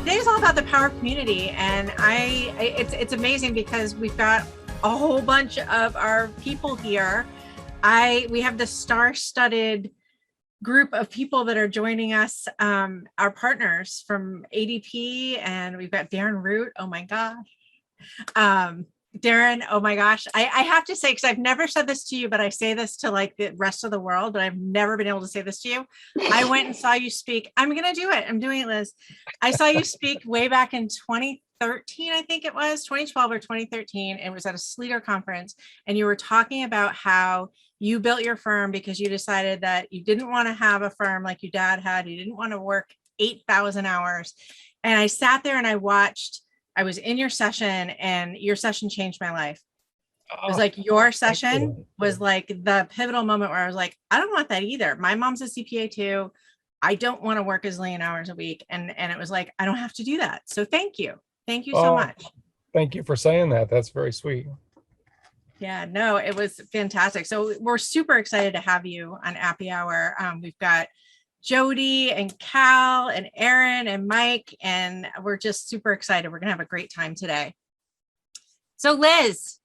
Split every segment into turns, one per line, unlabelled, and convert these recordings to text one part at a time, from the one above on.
Today's all about the power of community, and it's amazing because we've got a whole bunch of our people here. We have this star-studded group of people that are joining us, our partners from ADP, and we've got Darren Root. Oh my gosh. Darren, oh my gosh. I have to say, because I've never said this to you, but I say this to like the rest of the world, but I've never been able to say this to you. I went and saw you speak. I'm going to do it. I'm doing it, Liz. I saw you speak way back in 2013, I think it was 2012 or 2013. It was at a Sleater conference, and you were talking about how you built your firm because you decided that you didn't want to have a firm like your dad had. You didn't want to work 8,000 hours. And I sat there and I watched. I was in your session, and your session changed my life. It was like your session was like the pivotal moment where I was like, I don't want that either. My mom's a CPA too. I don't want to work a zillion hours a week. And it was like, I don't have to do that. So thank you. Thank you so much.
Thank you for saying that. That's very sweet.
Yeah, no, it was fantastic. So we're super excited to have you on Appy Hour. We've got Jody and Cal and Aaron and Mike, and we're just super excited. We're going to have a great time today. So Liz.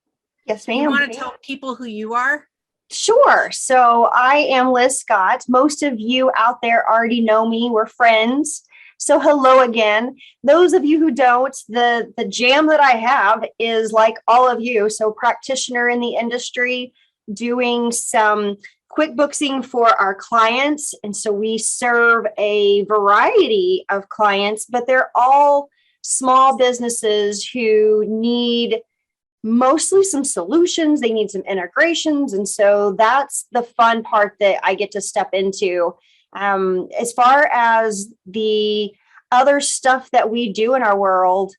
Yes, ma'am.
You want to tell people who you are?
Sure. So I am Liz Scott. Most of you out there already know me. We're friends. So hello again. Those of you who don't, the jam that I have is like all of you. So practitioner in the industry, doing some QuickBooksing for our clients. And so we serve a variety of clients, but they're all small businesses who need mostly some solutions. They need some integrations. And so that's the fun part that I get to step into. As far as the other stuff that we do in our world,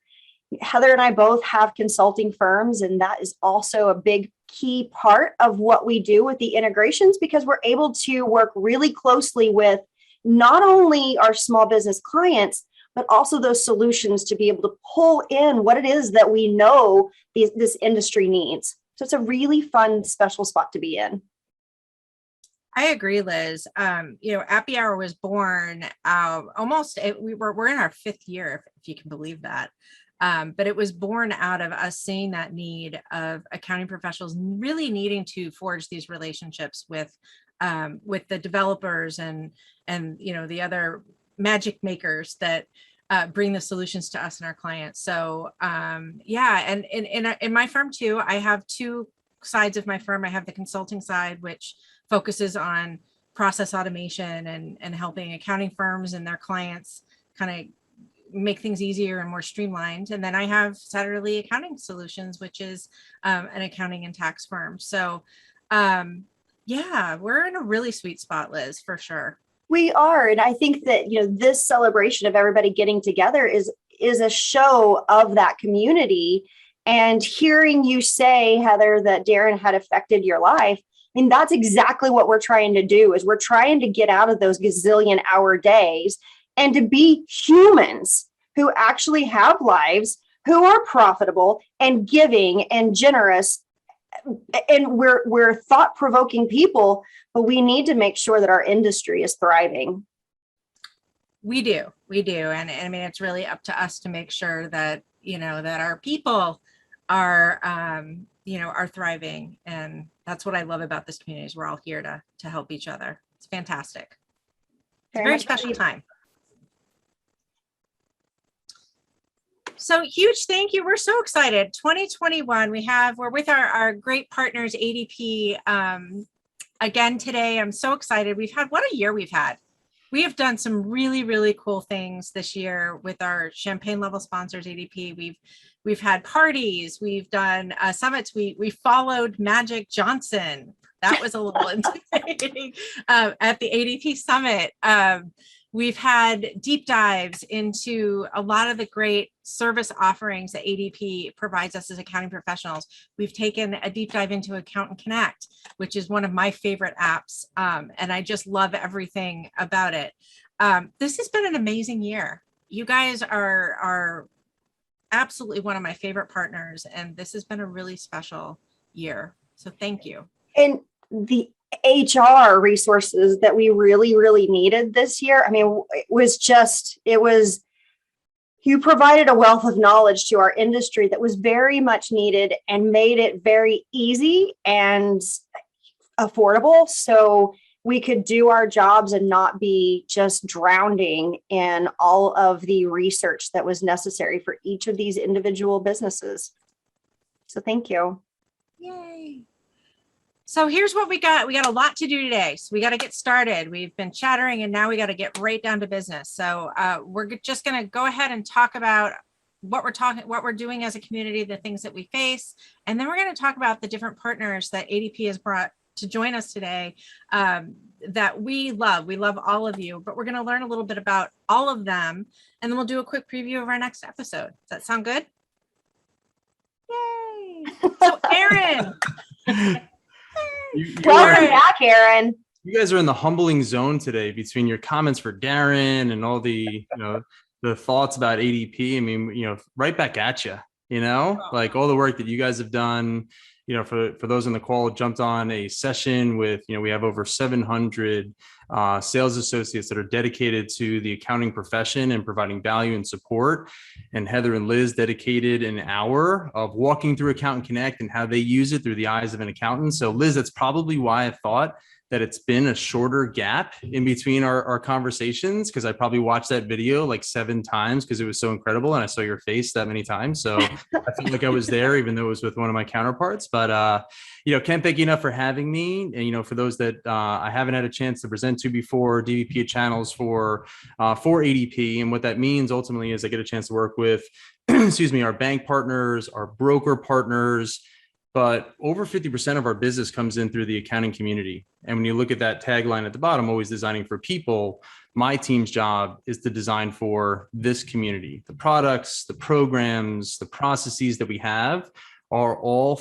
Heather and I both have consulting firms, and that is also a big key part of what we do with the integrations, because we're able to work really closely with not only our small business clients, but also those solutions to be able to pull in what it is that we know this industry needs. So it's a really fun, special spot to be in.
I agree, Liz. Appy Hour was born we're in our 5th year, if you can believe that. But it was born out of us seeing that need of accounting professionals really needing to forge these relationships with the developers and the other magic makers that bring the solutions to us and our clients. So and in my firm too, I have 2 sides of my firm. I have the consulting side, which focuses on process automation and helping accounting firms and their clients kind of make things easier and more streamlined. And then I have Satterley Accounting Solutions, which is an accounting and tax firm. So we're in a really sweet spot, Liz, for sure.
We are. And I think that, this celebration of everybody getting together is a show of that community. And hearing you say, Heather, that Darren had affected your life, I mean, that's exactly what we're trying to do, is we're trying to get out of those gazillion hour days and to be humans who actually have lives, who are profitable and giving and generous. And we're thought-provoking people, but we need to make sure that our industry is thriving.
We do. And I mean, it's really up to us to make sure that, that our people are thriving. And that's what I love about this community, is we're all here to help each other. It's fantastic. It's a very special time. So huge thank you. We're so excited. 2021, we're with our great partners, ADP, again today. I'm so excited. What a year we've had. We have done some really, really cool things this year with our champagne level sponsors, ADP. We've had parties, we've done summits. We followed Magic Johnson. That was a little intimidating at the ADP summit. We've had deep dives into a lot of the great service offerings that ADP provides us as accounting professionals. We've taken a deep dive into Accountant Connect, which is one of my favorite apps. And I just love everything about it. This has been an amazing year. You guys are absolutely one of my favorite partners, and this has been a really special year. So thank you.
And the HR resources that we really, really needed this year. I mean, it was You provided a wealth of knowledge to our industry that was very much needed and made it very easy and affordable. So we could do our jobs and not be just drowning in all of the research that was necessary for each of these individual businesses. So thank you.
Yay. So here's what we got. We got a lot to do today. So we got to get started. We've been chattering and now we got to get right down to business. So we're just going to go ahead and talk about what we're doing as a community, the things that we face. And then we're going to talk about the different partners that ADP has brought to join us today that we love. We love all of you, but we're going to learn a little bit about all of them. And then we'll do a quick preview of our next episode. Does that sound good? Yay. So Aaron.
Welcome back, Aaron.
You guys are in the humbling zone today between your comments for Darren and all the, the thoughts about ADP. I mean, right back at you, like all the work that you guys have done, for those on the call, jumped on a session with, we have over 700 sales associates that are dedicated to the accounting profession and providing value and support. And Heather and Liz dedicated an hour of walking through Accountant Connect and how they use it through the eyes of an accountant. So Liz, that's probably why I thought that it's been a shorter gap in between our conversations, because I probably watched that video like 7 times because it was so incredible and I saw your face that many times. So I felt like I was there, even though it was with one of my counterparts. But can't thank you enough for having me. And for those that I haven't had a chance to present to before, DVP channels for ADP, and what that means ultimately is I get a chance to work with, our bank partners, our broker partners. But over 50% of our business comes in through the accounting community. And when you look at that tagline at the bottom, always designing for people, my team's job is to design for this community. The products, the programs, the processes that we have are all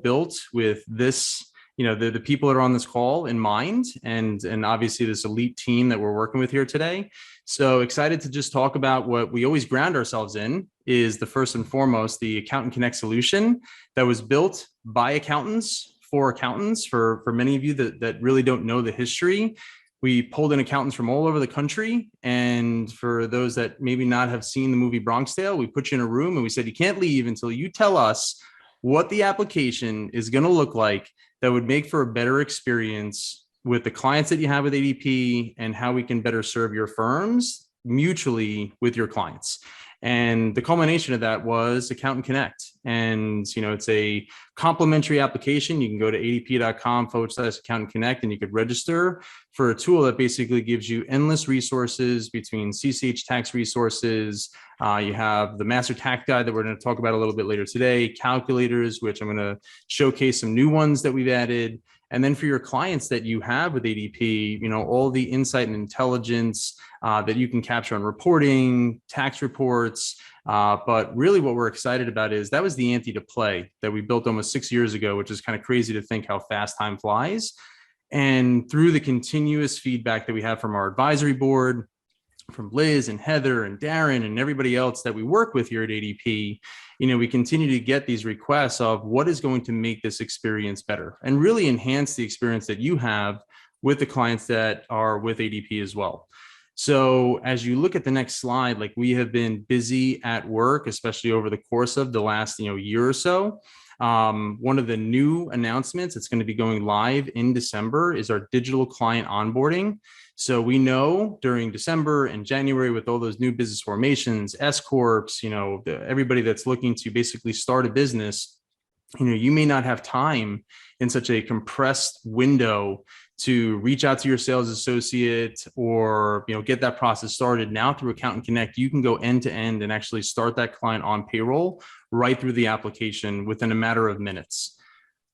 built with this, the people that are on this call in mind, and obviously this elite team that we're working with here today. So excited to just talk about what we always ground ourselves in is the first and foremost, the Accountant Connect solution that was built by accountants for accountants. For many of you that really don't know the history, we pulled in accountants from all over the country. And for those that maybe not have seen the movie Bronx Tale, we put you in a room and we said, you can't leave until you tell us what the application is going to look like that would make for a better experience with the clients that you have with ADP and how we can better serve your firms mutually with your clients. And the culmination of that was Accountant Connect. And, it's a complimentary application. You can go to adp.com/Accountant Connect and you could register for a tool that basically gives you endless resources between CCH tax resources. You have the master tax guide that we're going to talk about a little bit later today, calculators, which I'm going to showcase some new ones that we've added. And then for your clients that you have with ADP, all the insight and intelligence that you can capture on reporting, tax reports. But really what we're excited about is that was the ante to play that we built almost 6 years ago, which is kind of crazy to think how fast time flies. And through the continuous feedback that we have from our advisory board, from Liz and Heather and Darren and everybody else that we work with here at ADP, we continue to get these requests of what is going to make this experience better and really enhance the experience that you have with the clients that are with ADP as well. So as you look at the next slide, like we have been busy at work, especially over the course of the last year or so. One of the new announcements that's going to be going live in December is our digital client onboarding. So we know during December and January with all those new business formations, S Corps, everybody that's looking to basically start a business, you may not have time in such a compressed window to reach out to your sales associate or, get that process started. Now through Accountant Connect, you can go end to end and actually start that client on payroll right through the application within a matter of minutes.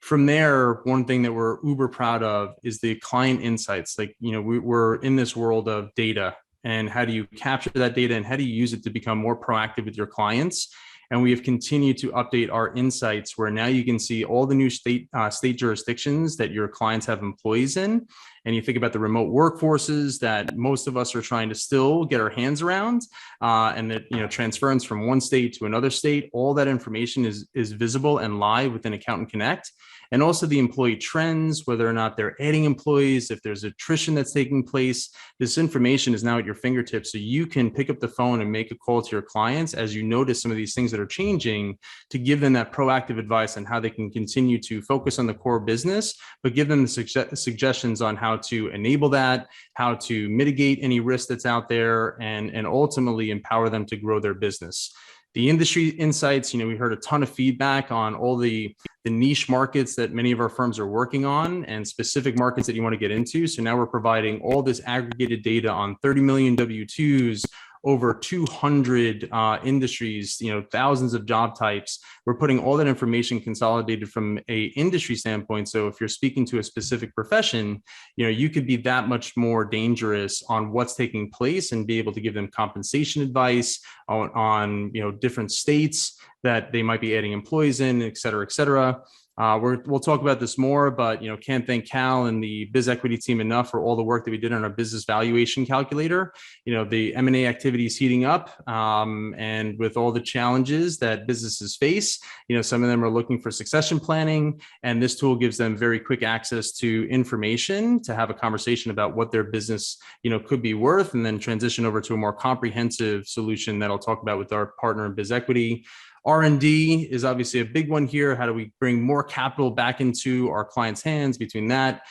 From there, one thing that we're uber proud of is the client insights. Like, we're in this world of data, and how do you capture that data and how do you use it to become more proactive with your clients? And we have continued to update our insights where now you can see all the new state jurisdictions that your clients have employees in. And you think about the remote workforces that most of us are trying to still get our hands around, and that, transference from one state to another state, all that information is visible and live within Accountant Connect. and also the employee trends, whether or not they're adding employees, if there's attrition that's taking place. This information is now at your fingertips, so you can pick up the phone and make a call to your clients as you notice some of these things that are changing, to give them that proactive advice on how they can continue to focus on the core business, but give them the suggestions on how to enable that, how to mitigate any risk that's out there, and ultimately empower them to grow their business. The industry insights, we heard a ton of feedback on all the niche markets that many of our firms are working on and specific markets that you want to get into. So now we're providing all this aggregated data on 30 million W-2s, over 200 industries, thousands of job types. We're putting all that information consolidated from a industry standpoint. So if you're speaking to a specific profession, you could be that much more dangerous on what's taking place and be able to give them compensation advice on different states that they might be adding employees in, et cetera, et cetera. We'll talk about this more, but can't thank Cal and the biz equity team enough for all the work that we did on our business valuation calculator. The M&A activity is heating up, and with all the challenges that businesses face, some of them are looking for succession planning, and this tool gives them very quick access to information to have a conversation about what their business could be worth, and then transition over to a more comprehensive solution that I'll talk about with our partner in biz equity. R&D is obviously a big one here. How do we bring more capital back into our clients' hands? Between that,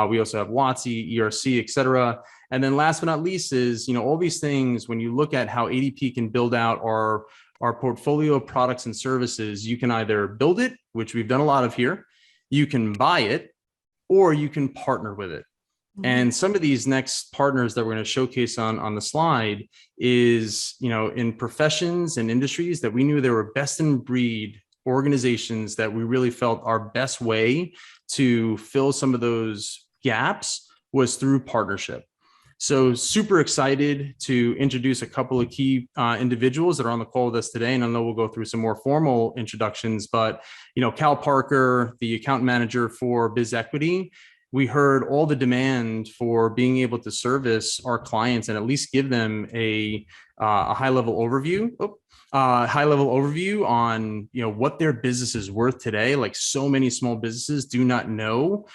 we also have WOTC, ERC, et cetera. And then last but not least is, all these things, when you look at how ADP can build out our portfolio of products and services, you can either build it, which we've done a lot of here, you can buy it, or you can partner with it. And some of these next partners that we're going to showcase on the slide is, in professions and industries that we knew there were best in breed organizations that we really felt our best way to fill some of those gaps was through partnership. So super excited to introduce a couple of key individuals that are on the call with us today. And I know we'll go through some more formal introductions, but, Cal Parker, the account manager for Biz Equity, we heard all the demand for being able to service our clients and at least give them a high-level overview. High-level overview on what their business is worth today. Like, so many small businesses do not know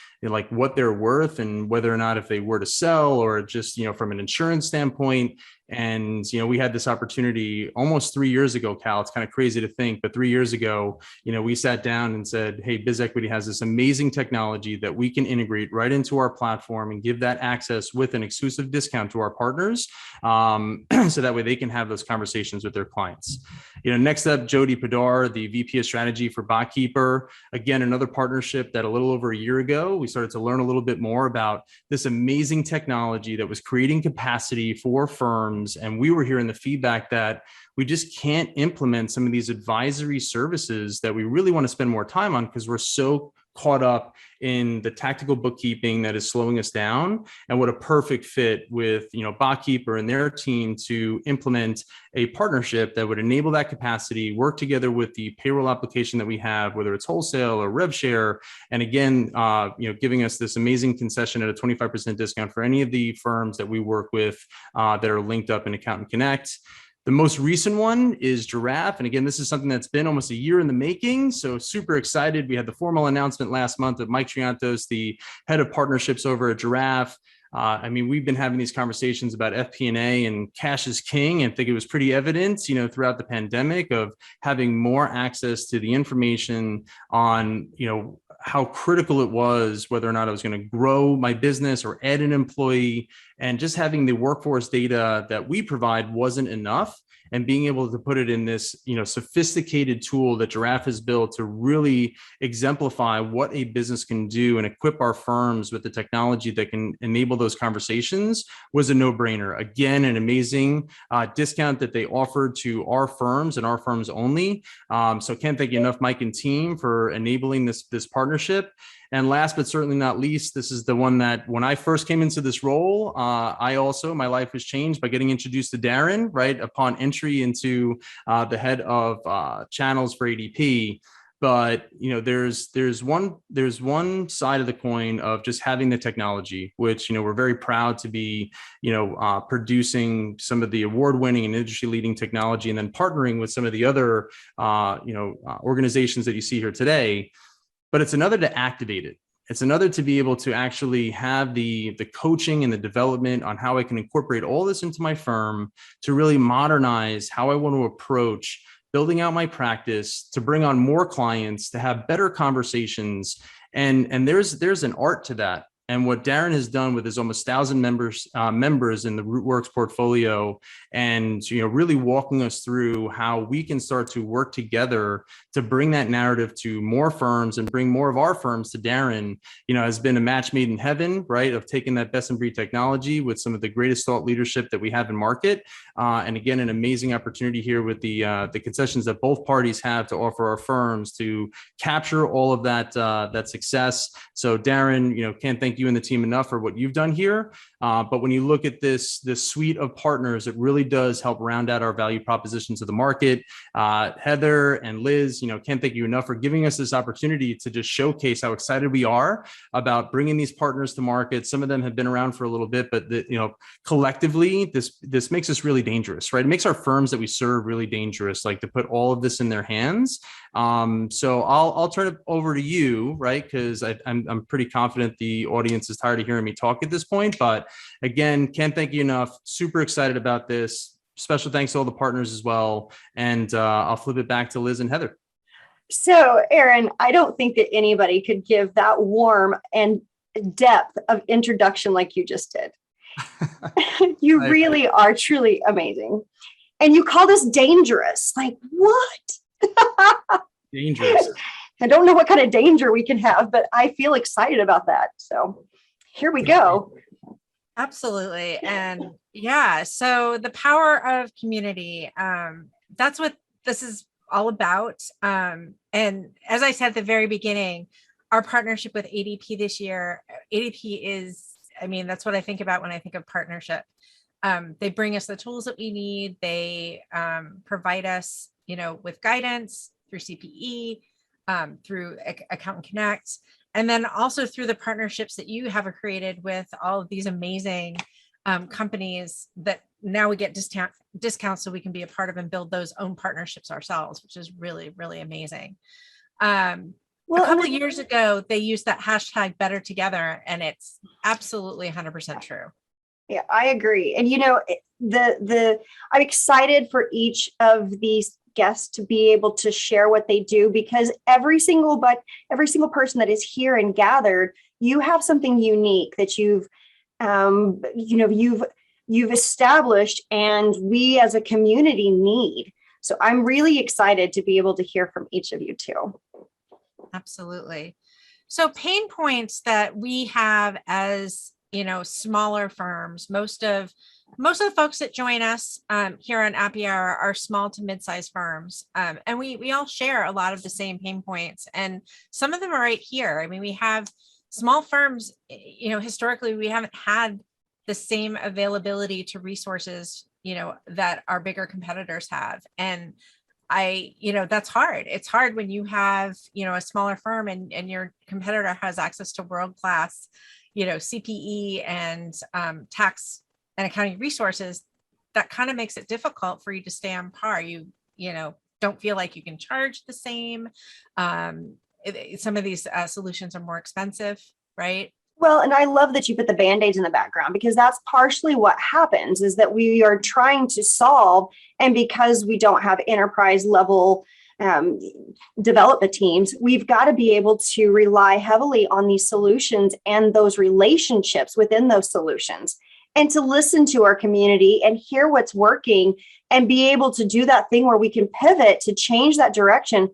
what they're worth and whether or not if they were to sell, or just from an insurance standpoint. And we had this opportunity almost 3 years ago, Cal. It's kind of crazy to think, but 3 years ago, we sat down and said, hey, Biz Equity has this amazing technology that we can integrate right into our platform and give that access with an exclusive discount to our partners, so that way they can have those conversations with their clients. Next up, Jody Padar, the VP of Strategy for Bookkeeping. Again, another partnership that a little over a year ago, we started to learn a little bit more about this amazing technology that was creating capacity for firms. And we were hearing the feedback that we just can't implement some of these advisory services that we really want to spend more time on because we're so caught up in the tactical bookkeeping that is slowing us down. And what a perfect fit with, Bookkeeper and their team to implement a partnership that would enable that capacity, work together with the payroll application that we have, whether it's wholesale or rev share. And again, giving us this amazing concession at a 25% discount for any of the firms that we work with that are linked up in Accountant Connect. The most recent one is Giraffe. And again, this is something that's been almost a year in the making. So super excited. We had the formal announcement last month of Mike Triantos, the head of partnerships over at Giraffe. We've been having these conversations about FP&A and cash is king, and I think it was pretty evident, throughout the pandemic, of having more access to the information on, how critical it was, whether or not I was going to grow my business or add an employee, and just having the workforce data that we provide wasn't enough. And being able to put it in this, sophisticated tool that Giraffe has built to really exemplify what a business can do and equip our firms with the technology that can enable those conversations was a no-brainer. Again, an amazing discount that they offered to our firms and our firms only. So can't thank you enough, Mike and team, for enabling this partnership. And last but certainly not least, this is the one that when I first came into this role, my life was changed by getting introduced to Darren right upon entry into the head of channels for ADP. But there's one side of the coin of just having the technology, which we're very proud to be producing some of the award-winning and industry-leading technology, and then partnering with some of the other organizations that you see here today. but it's another to activate it. It's another to be able to actually have the coaching and the development on how I can incorporate all this into my firm to really modernize how I want to approach building out my practice, to bring on more clients, to have better conversations. And there's an art to that. And what Darren has done with his almost 1,000 members in the RootWorks portfolio, and really walking us through how we can start to work together to bring that narrative to more firms and bring more of our firms to Darren, has been a match made in heaven, right? Of taking that best in breed technology with some of the greatest thought leadership that we have in market, and again, an amazing opportunity here with the concessions that both parties have to offer our firms to capture all of that success. So Darren, can't thank you and the team enough for what you've done here. But when you look at this suite of partners, it really does help round out our value proposition to the market. Heather and Liz, can't thank you enough for giving us this opportunity to just showcase how excited we are about bringing these partners to market. Some of them have been around for a little bit, but collectively, this makes us really dangerous, right? It makes our firms that we serve really dangerous, like to put all of this in their hands. So I'll turn it over to you, right? Because I'm pretty confident the audience is tired of hearing me talk at this point. But again, can't thank you enough. Super excited about this. Special thanks to all the partners as well. And I'll flip it back to Liz and Heather.
So, Aaron, I don't think that anybody could give that warm and depth of introduction like you just did. You really are truly amazing. And you called us dangerous. Like, what?
Dangerous.
I don't know what kind of danger we can have, but I feel excited about that. So here we go.
Absolutely. And yeah, so the power of community, that's what this is all about. And as I said at the very beginning, our partnership with ADP this year, ADP is, that's what I think about when I think of partnership. They bring us the tools that we need. They provide us, with guidance through CPE, through Accountant Connect, and then also through the partnerships that you have created with all of these amazing companies that now we get discounts so we can be a part of and build those own partnerships ourselves, which is really, really amazing. A couple of years ago, they used that hashtag Better Together, and it's absolutely 100% true.
Yeah, I agree. And I'm excited for each of these guests to be able to share what they do, because every single person that is here and gathered, you have something unique that you've established, and we as a community need. So I'm really excited to be able to hear from each of you too.
Absolutely. So pain points that we have as, smaller firms, most of the folks that join us here on Appy Hour are small to mid-sized firms. And we all share a lot of the same pain points, and some of them are right here. We have small firms, historically, we haven't had the same availability to resources, that our bigger competitors have. And that's hard. It's hard when you have, a smaller firm and your competitor has access to world-class, CPE and tax and accounting resources. That kind of makes it difficult for you to stay on par. You don't feel like you can charge the same. Some of these solutions are more expensive, right?
Well, and I love that you put the Band-Aids in the background, because that's partially what happens, is that we are trying to solve, and because we don't have enterprise level development teams, we've got to be able to rely heavily on these solutions and those relationships within those solutions, and to listen to our community and hear what's working and be able to do that thing where we can pivot to change that direction.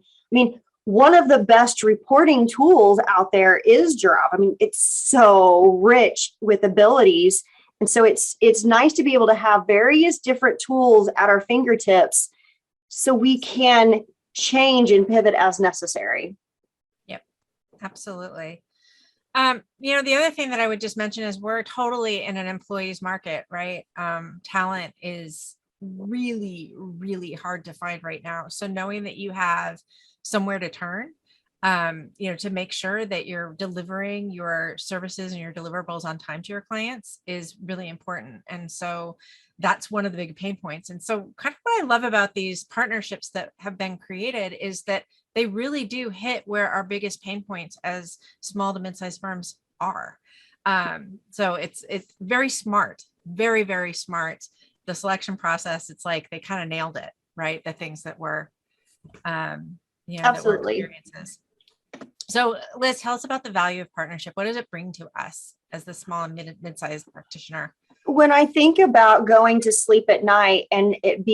One of the best reporting tools out there is Giraffe. It's so rich with abilities. And so it's nice to be able to have various different tools at our fingertips so we can change and pivot as necessary.
Yep, absolutely. The other thing that I would just mention is we're totally in an employee's market, right? Talent is really, really hard to find right now. So knowing that you have somewhere to turn, to make sure that you're delivering your services and your deliverables on time to your clients is really important. And so that's one of the big pain points. And so kind of what I love about these partnerships that have been created is that they really do hit where our biggest pain points as small to mid-sized firms are. So it's very smart, very, very smart. The selection process, it's like they kind of nailed it, right? The things that were, that were
Absolutely.
experiences. So Liz, tell us about the value of partnership. What does it bring to us as the small and mid-sized practitioner?
When I think about going to sleep at night and it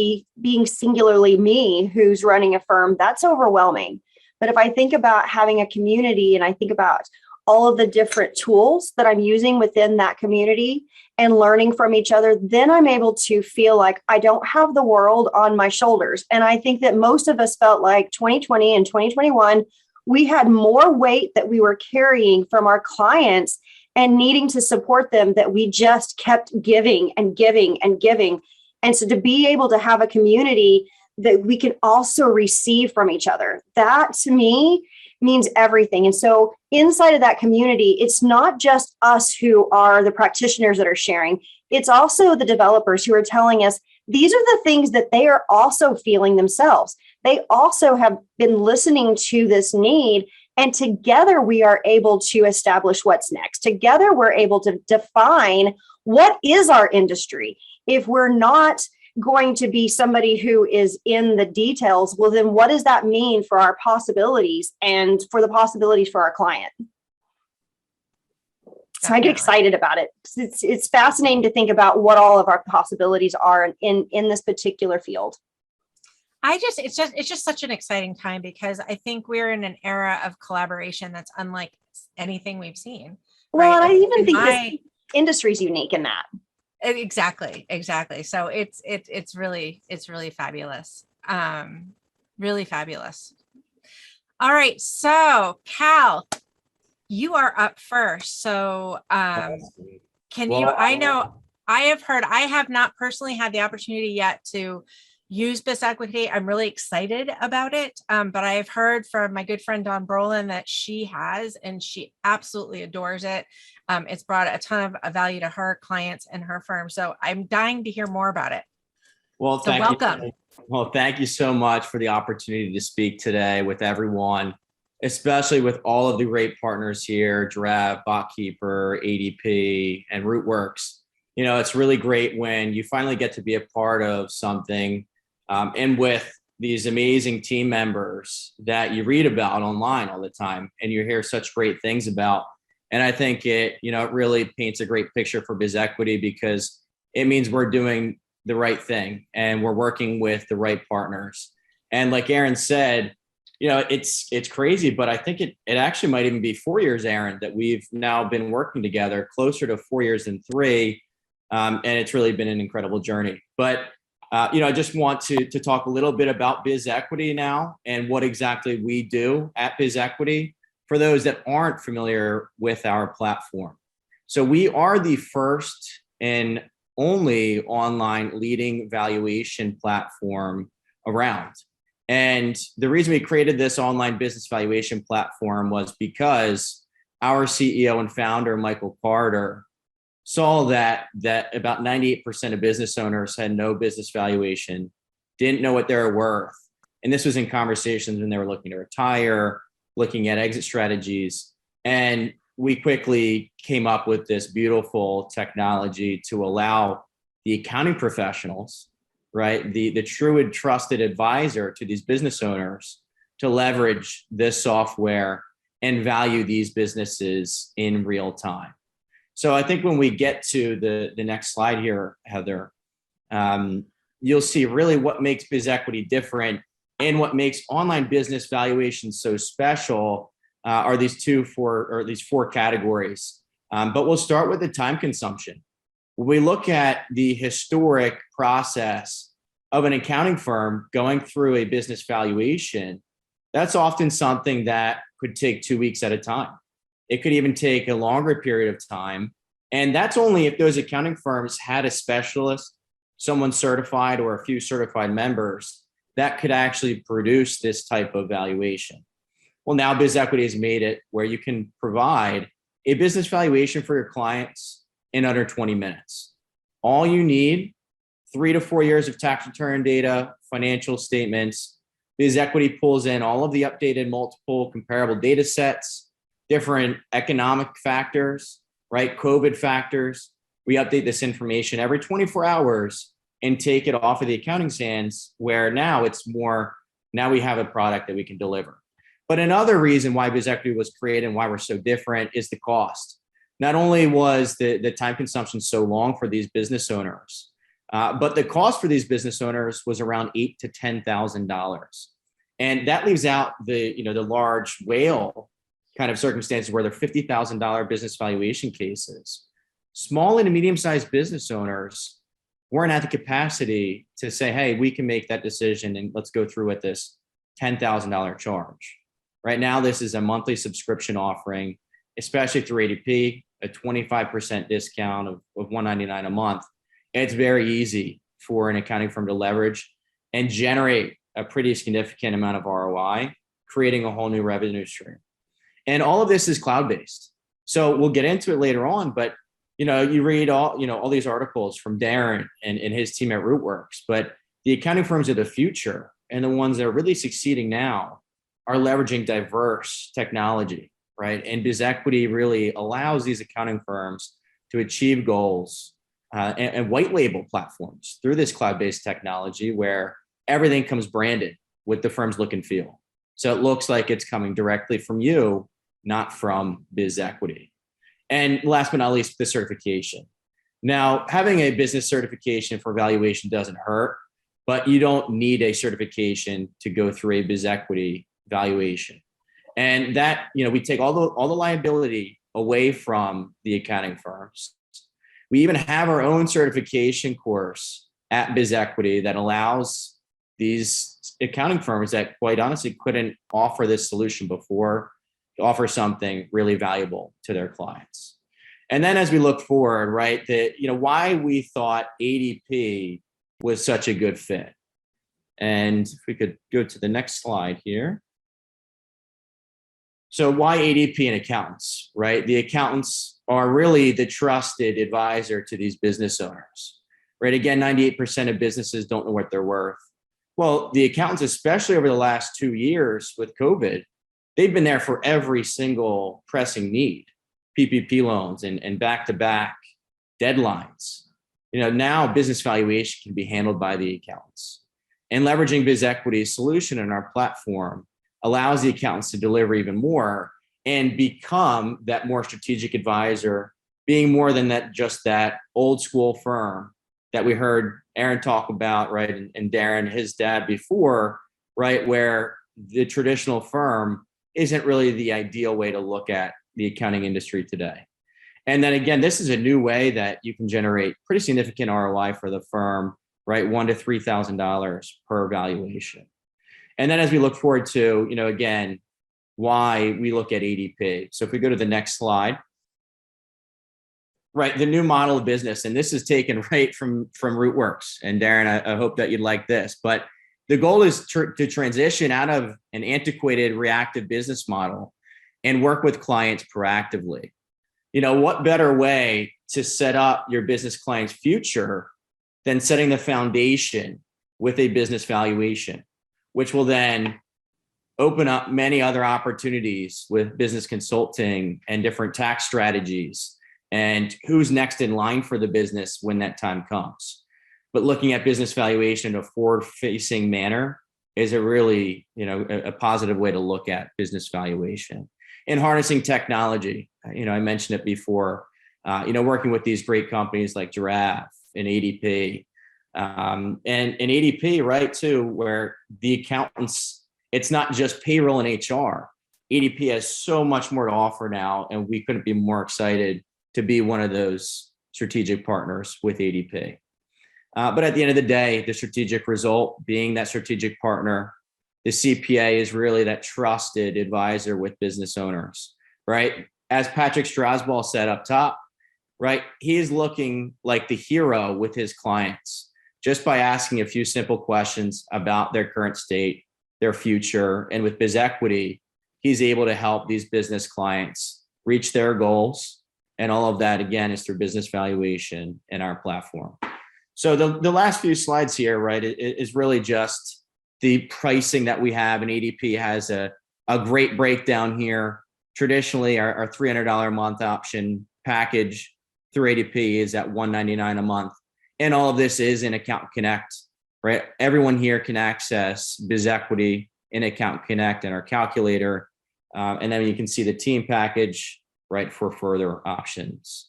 being singularly me who's running a firm, that's overwhelming. But if I think about having a community and I think about all of the different tools that I'm using within that community and learning from each other, then I'm able to feel like I don't have the world on my shoulders. And I think that most of us felt like 2020 and 2021, we had more weight that we were carrying from our clients and needing to support them, that we just kept giving and giving and giving. And so to be able to have a community that we can also receive from each other, that to me means everything. And so inside of that community, it's not just us who are the practitioners that are sharing, it's also the developers who are telling us these are the things that they are also feeling themselves. They also have been listening to this need. And together we are able to establish what's next. Together we're able to define what is our industry. If we're not going to be somebody who is in the details, well, then what does that mean for our possibilities and for the possibilities for our client? So I get excited about it. It's fascinating to think about what all of our possibilities are in this particular field.
It's just such an exciting time because I think we're in an era of collaboration that's unlike anything we've seen.
Well,
right?
and I even think this industry is unique in that.
Exactly. So it's really fabulous. Really fabulous. All right. So Cal, you are up first. So I have not personally had the opportunity yet to use Biz Equity. I'm really excited about it. But I have heard from my good friend Dawn Brolin that she has, and she absolutely adores it. It's brought a ton of value to her clients and her firm. So I'm dying to hear more about it.
Well,
so welcome.
Well, thank you so much for the opportunity to speak today with everyone, especially with all of the great partners here, Giraffe, Bookkeeper, ADP, and Rootworks. You know, it's really great when you finally get to be a part of something and with these amazing team members that you read about online all the time and you hear such great things about. And I think it really paints a great picture for Biz Equity because it means we're doing the right thing and we're working with the right partners. And like Aaron said, it's crazy, but I think it actually might even be 4 years, Aaron, that we've now been working together, closer to 4 years than 3. And it's really been an incredible journey. But I just want to talk a little bit about Biz Equity now and what exactly we do at Biz Equity for those that aren't familiar with our platform. So we are the first and only online leading valuation platform around. And the reason we created this online business valuation platform was because our CEO and founder, Michael Carter, saw that about 98% of business owners had no business valuation, didn't know what they were worth. And this was in conversations when they were looking to retire, looking at exit strategies. And we quickly came up with this beautiful technology to allow the accounting professionals, right, the true and trusted advisor to these business owners to leverage this software and value these businesses in real time. So I think when we get to the next slide here, Heather, you'll see really what makes Biz Equity different and what makes online business valuations so special are these four categories. But we'll start with the time consumption. When we look at the historic process of an accounting firm going through a business valuation, that's often something that could take 2 weeks at a time. It could even take a longer period of time. And that's only if those accounting firms had a specialist, someone certified, or a few certified members that could actually produce this type of valuation. Well, now Biz Equity has made it where you can provide a business valuation for your clients in under 20 minutes. All you need, 3 to 4 years of tax return data, financial statements, Biz Equity pulls in all of the updated multiple comparable data sets, different economic factors, right? COVID factors. We update this information every 24 hours and take it off of the accounting sands, where now it's more, now we have a product that we can deliver. But another reason why Biz Equity was created and why we're so different is the cost. Not only was the time consumption so long for these business owners, but the cost for these business owners was around $8,000 to $10,000. And that leaves out the large whale kind of circumstances where they're $50,000 business valuation cases. Small and medium-sized business owners weren't at the capacity to say, hey, we can make that decision and let's go through with this $10,000 charge. Right now, this is a monthly subscription offering, especially through ADP, a 25% discount of $199 a month. It's very easy for an accounting firm to leverage and generate a pretty significant amount of ROI, creating a whole new revenue stream. And all of this is cloud-based. So we'll get into it later on, but you read all these articles from Darren and his team at Rootworks, but the accounting firms of the future and the ones that are really succeeding now are leveraging diverse technology, right? And Biz Equity really allows these accounting firms to achieve goals and white label platforms through this cloud-based technology where everything comes branded with the firm's look and feel. So it looks like it's coming directly from you, not from Biz Equity. And last but not least, the certification. Now, having a business certification for valuation doesn't hurt, but you don't need a certification to go through a Biz Equity valuation. And that, we take all the liability away from the accounting firms. We even have our own certification course at Biz Equity that allows these accounting firms that quite honestly couldn't offer this solution before to offer something really valuable to their clients. And then as we look forward, right, why we thought ADP was such a good fit. And if we could go to the next slide here. So why ADP and accountants, right? The accountants are really the trusted advisor to these business owners, right? Again, 98% of businesses don't know what they're worth. Well, the accountants, especially over the last 2 years with COVID, they've been there for every single pressing need, PPP loans and back-to-back deadlines. Now business valuation can be handled by the accountants. And leveraging Biz Equity's solution in our platform allows the accountants to deliver even more and become that more strategic advisor, being more than just that old school firm that we heard Aaron talk about, right? And Darren, his dad before, right? Where the traditional firm isn't really the ideal way to look at the accounting industry today. And then again, this is a new way that you can generate pretty significant ROI for the firm, right? $1,000 to $3,000 per valuation. And then as we look forward to, again, why we look at ADP. So if we go to the next slide, right, the new model of business, and this is taken right from Rootworks. And Darren, I hope that you'd like this, but the goal is to transition out of an antiquated reactive business model and work with clients proactively. What better way to set up your business client's future than setting the foundation with a business valuation, which will then open up many other opportunities with business consulting and different tax strategies and who's next in line for the business when that time comes. But looking at business valuation in a forward-facing manner is a really, a positive way to look at business valuation. And harnessing technology, I mentioned it before, working with these great companies like Giraffe and ADP, and ADP, right, too, where the accountants, it's not just payroll and HR. ADP has so much more to offer now, and we couldn't be more excited to be one of those strategic partners with ADP. But at the end of the day, the strategic result being that strategic partner, the CPA is really that trusted advisor with business owners, right? As Patrick Strasball said up top, right? He is looking like the hero with his clients just by asking a few simple questions about their current state, their future. And with Biz Equity, he's able to help these business clients reach their goals. And all of that, again, is through business valuation in our platform. So the last few slides here, right, is really just the pricing that we have, and ADP has a great breakdown here. Traditionally, our $300 a month option package through ADP is at $199 a month. And all of this is in Account Connect, right? Everyone here can access BizEquity in Account Connect and our calculator. And then you can see the team package, right, for further options.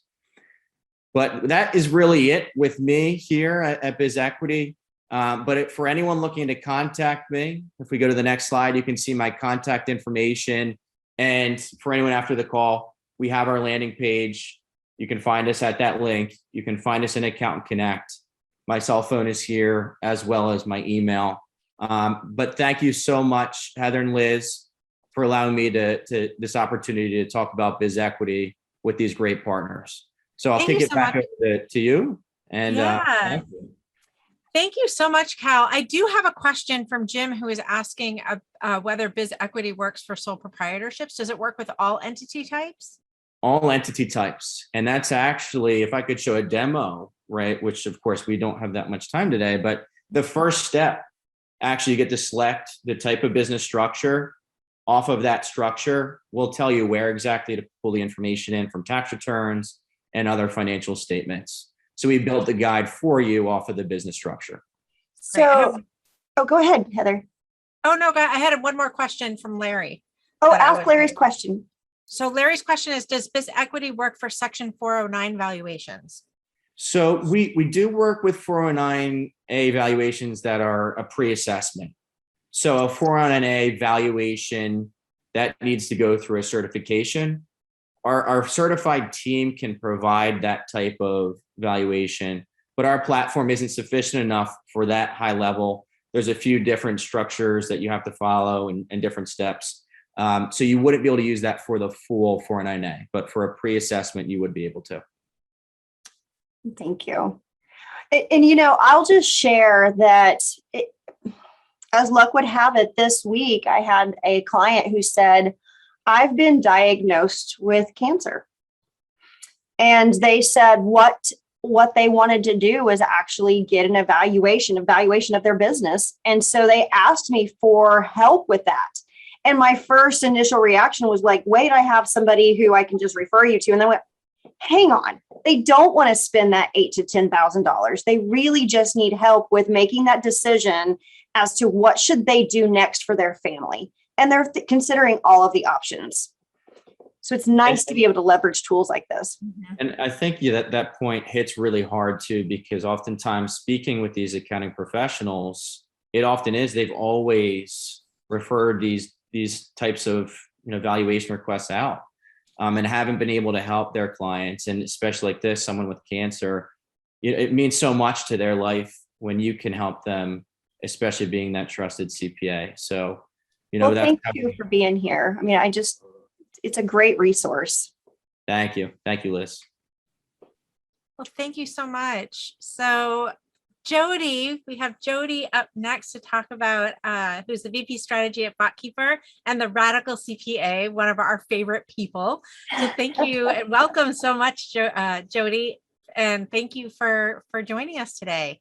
But that is really it with me here at BizEquity. But for anyone looking to contact me, if we go to the next slide, you can see my contact information. And for anyone after the call, we have our landing page. You can find us at that link. You can find us in Account Connect. My cell phone is here, as well as my email. But thank you so much, Heather and Liz, for allowing me to this opportunity to talk about BizEquity with these great partners. So I'll kick it back over to you. And thank you.
Thank you so much, Cal. I do have a question from Jim, who is asking whether BizEquity works for sole proprietorships. Does it work with all entity types?
All entity types. And that's actually, if I could show a demo, right, which of course we don't have that much time today, but the first step, actually you get to select the type of business structure. Off of that structure, we'll tell you where exactly to pull the information in from tax returns and other financial statements. So we built the guide for you off of the business structure.
So, go ahead, Heather.
Oh, no, I had one more question from Larry.
Oh, ask Larry's question.
So Larry's question is, does BizEquity work for Section 409 valuations?
So we do work with 409A valuations that are a pre-assessment. So a 409A valuation that needs to go through a certification. Our certified team can provide that type of valuation, but our platform isn't sufficient enough for that high level. There's a few different structures that you have to follow and different steps. So you wouldn't be able to use that for the full 409A, but for a pre-assessment, you would be able to.
Thank you. And I'll just share that as luck would have it, this week, I had a client who said, I've been diagnosed with cancer. And they said what they wanted to do was actually get an evaluation of their business. And so they asked me for help with that. And my first initial reaction was like, wait, I have somebody who I can just refer you to. And then went, hang on, they don't want to spend that $8,000 to $10,000. They really just need help with making that decision as to what should they do next for their family. And they're considering all of the options. So it's nice to be able to leverage tools like this.
And I think that point hits really hard too, because oftentimes speaking with these accounting professionals, it often is they've always referred these types of valuation requests out and haven't been able to help their clients. And especially like this, someone with cancer, it means so much to their life when you can help them, especially being that trusted CPA. So,
thank you for being here. I mean, it's a great resource.
Thank you. Thank you, Liz.
Well, thank you so much. So Jody, we have Jody up next to talk about who's the VP strategy at Bookkeeper and the Radical CPA, one of our favorite people. So thank you and welcome so much, Jody. And thank you for joining us today.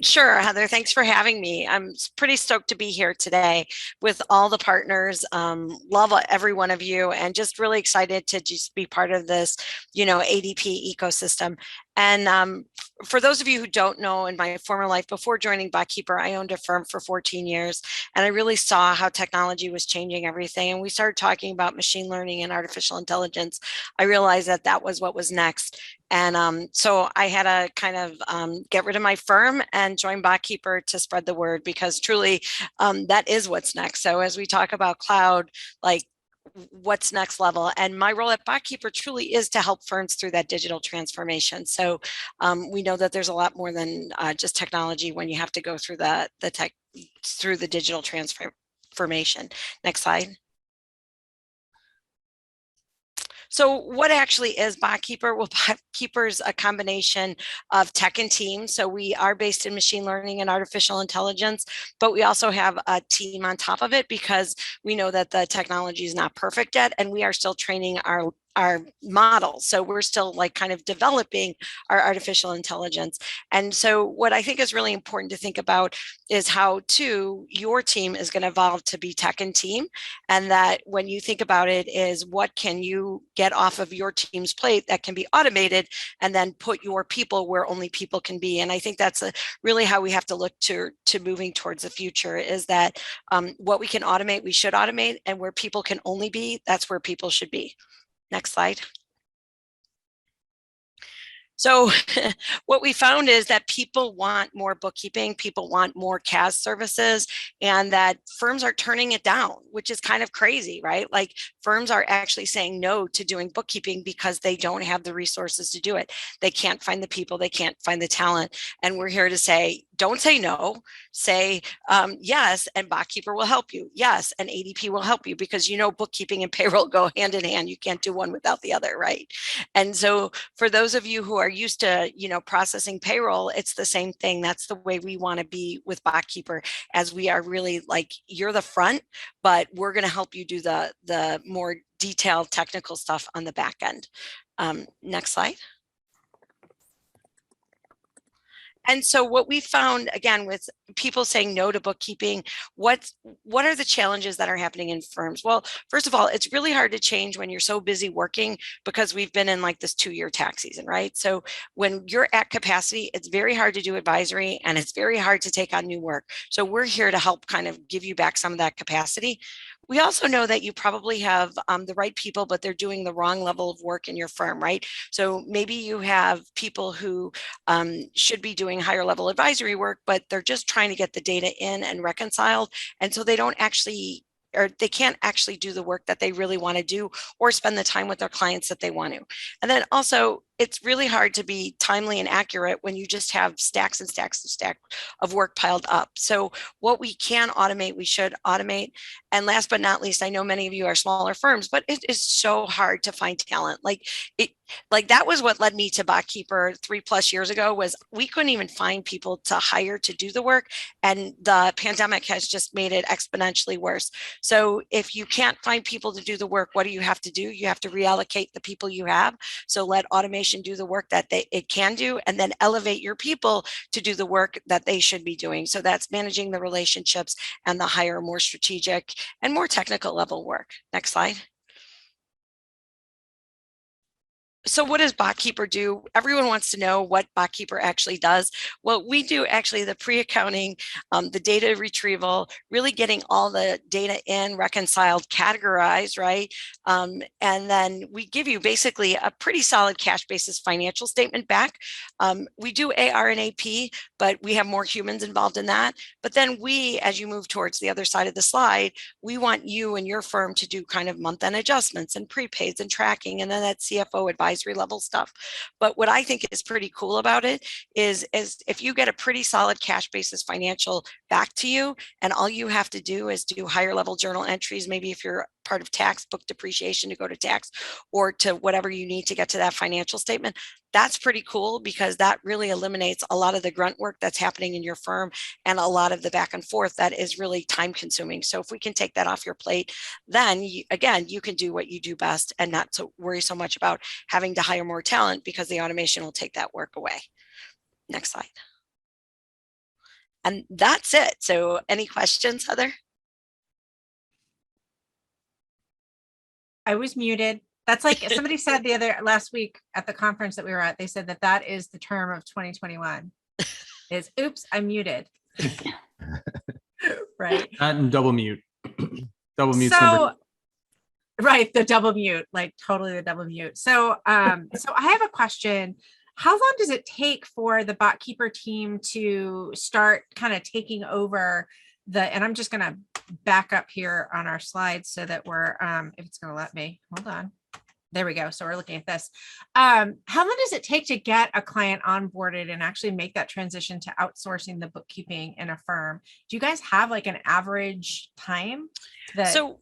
Sure, Heather, thanks for having me. I'm pretty stoked to be here today with all the partners. Love every one of you and just really excited to just be part of this, ADP ecosystem. And for those of you who don't know, in my former life, before joining Bookkeeper, I owned a firm for 14 years, and I really saw how technology was changing everything. And we started talking about machine learning and artificial intelligence. I realized that was what was next. And so I had to kind of get rid of my firm and join Bookkeeper to spread the word, because truly that is what's next. So as we talk about cloud, like what's next level, and my role at Bookkeeper truly is to help firms through that digital transformation. So we know that there's a lot more than just technology when you have to go through through the digital transformation. Next slide. So what actually is Bookkeeper? Well, Bookkeeper is a combination of tech and team. So we are based in machine learning and artificial intelligence, but we also have a team on top of it, because we know that the technology is not perfect yet, and we are still training our our model. So we're still like kind of developing our artificial intelligence. And so what I think is really important to think about is how too your team is going to evolve to be tech and team. And that when you think about it is what can you get off of your team's plate that can be automated and then put your people where only people can be. And I think that's really how we have to look to moving towards the future is that what we can automate, we should automate, and where people can only be, that's where people should be. Next slide. So what we found is that people want more bookkeeping, people want more CAS services, and that firms are turning it down, which is kind of crazy, right? Like firms are actually saying no to doing bookkeeping because they don't have the resources to do it. They can't find the people, they can't find the talent. And we're here to say, don't say no, say yes, and BotKeeper will help you. Yes, and ADP will help you because bookkeeping and payroll go hand in hand. You can't do one without the other, right? And so for those of you who are used to, processing payroll, it's the same thing. That's the way we want to be with BotKeeper, as we are really like, you're the front, but we're going to help you do the more detailed technical stuff on the back end. Next slide. And so what we found, again, with people saying no to bookkeeping, what are the challenges that are happening in firms? Well, first of all, it's really hard to change when you're so busy working because we've been in like this 2-year tax season, right? So when you're at capacity, it's very hard to do advisory and it's very hard to take on new work. So we're here to help kind of give you back some of that capacity. We also know that you probably have the right people, but they're doing the wrong level of work in your firm, right? So maybe you have people who should be doing higher level advisory work, but they're just trying to get the data in and reconciled. And so they don't actually, or they can't actually do the work that they really want to do or spend the time with their clients that they want to. And then also, it's really hard to be timely and accurate when you just have stacks and stacks and stacks of work piled up. So what we can automate, we should automate. And last but not least, I know many of you are smaller firms, but it is so hard to find talent. Like that was what led me to BotKeeper 3+ years ago, was we couldn't even find people to hire to do the work. And the pandemic has just made it exponentially worse. So if you can't find people to do the work, what do you have to do? You have to reallocate the people you have. So let automation do the work that it can do, and then elevate your people to do the work that they should be doing. So that's managing the relationships and the higher, more strategic and more technical level work. Next slide. So what does BotKeeper do? Everyone wants to know what BotKeeper actually does. Well, we do actually the pre-accounting, the data retrieval, really getting all the data in, reconciled, categorized, right? And then we give you basically a pretty solid cash basis financial statement back. We do AR and AP, but we have more humans involved in that. But then we, as you move towards the other side of the slide, we want you and your firm to do kind of month-end adjustments and prepaids and tracking, and then that CFO advisory level stuff. But what I think is pretty cool about it is if you get a pretty solid cash basis financial back to you, and all you have to do is do higher level journal entries, maybe if you're part of tax, book depreciation to go to tax, or to whatever you need to get to that financial statement. That's pretty cool, because that really eliminates a lot of the grunt work that's happening in your firm and a lot of the back and forth that is really time consuming. So if we can take that off your plate, then again, you can do what you do best and not to worry so much about having to hire more talent, because the automation will take that work away. Next slide. And that's it. So any questions, Heather?
I was muted. That's like somebody said last week at the conference that we were at, they said that is the term of 2021 is oops, I'm muted. Right.
That and double mute. Double mute.
Right. The double mute, like totally the double mute. So I have a question. How long does it take for the BotKeeper team to start kind of taking over and I'm just going to back up here on our slides so that we're, if it's going to let me, hold on. There we go. So we're looking at this. How long does it take to get a client onboarded and actually make that transition to outsourcing the bookkeeping in a firm? Do you guys have like an average time?
So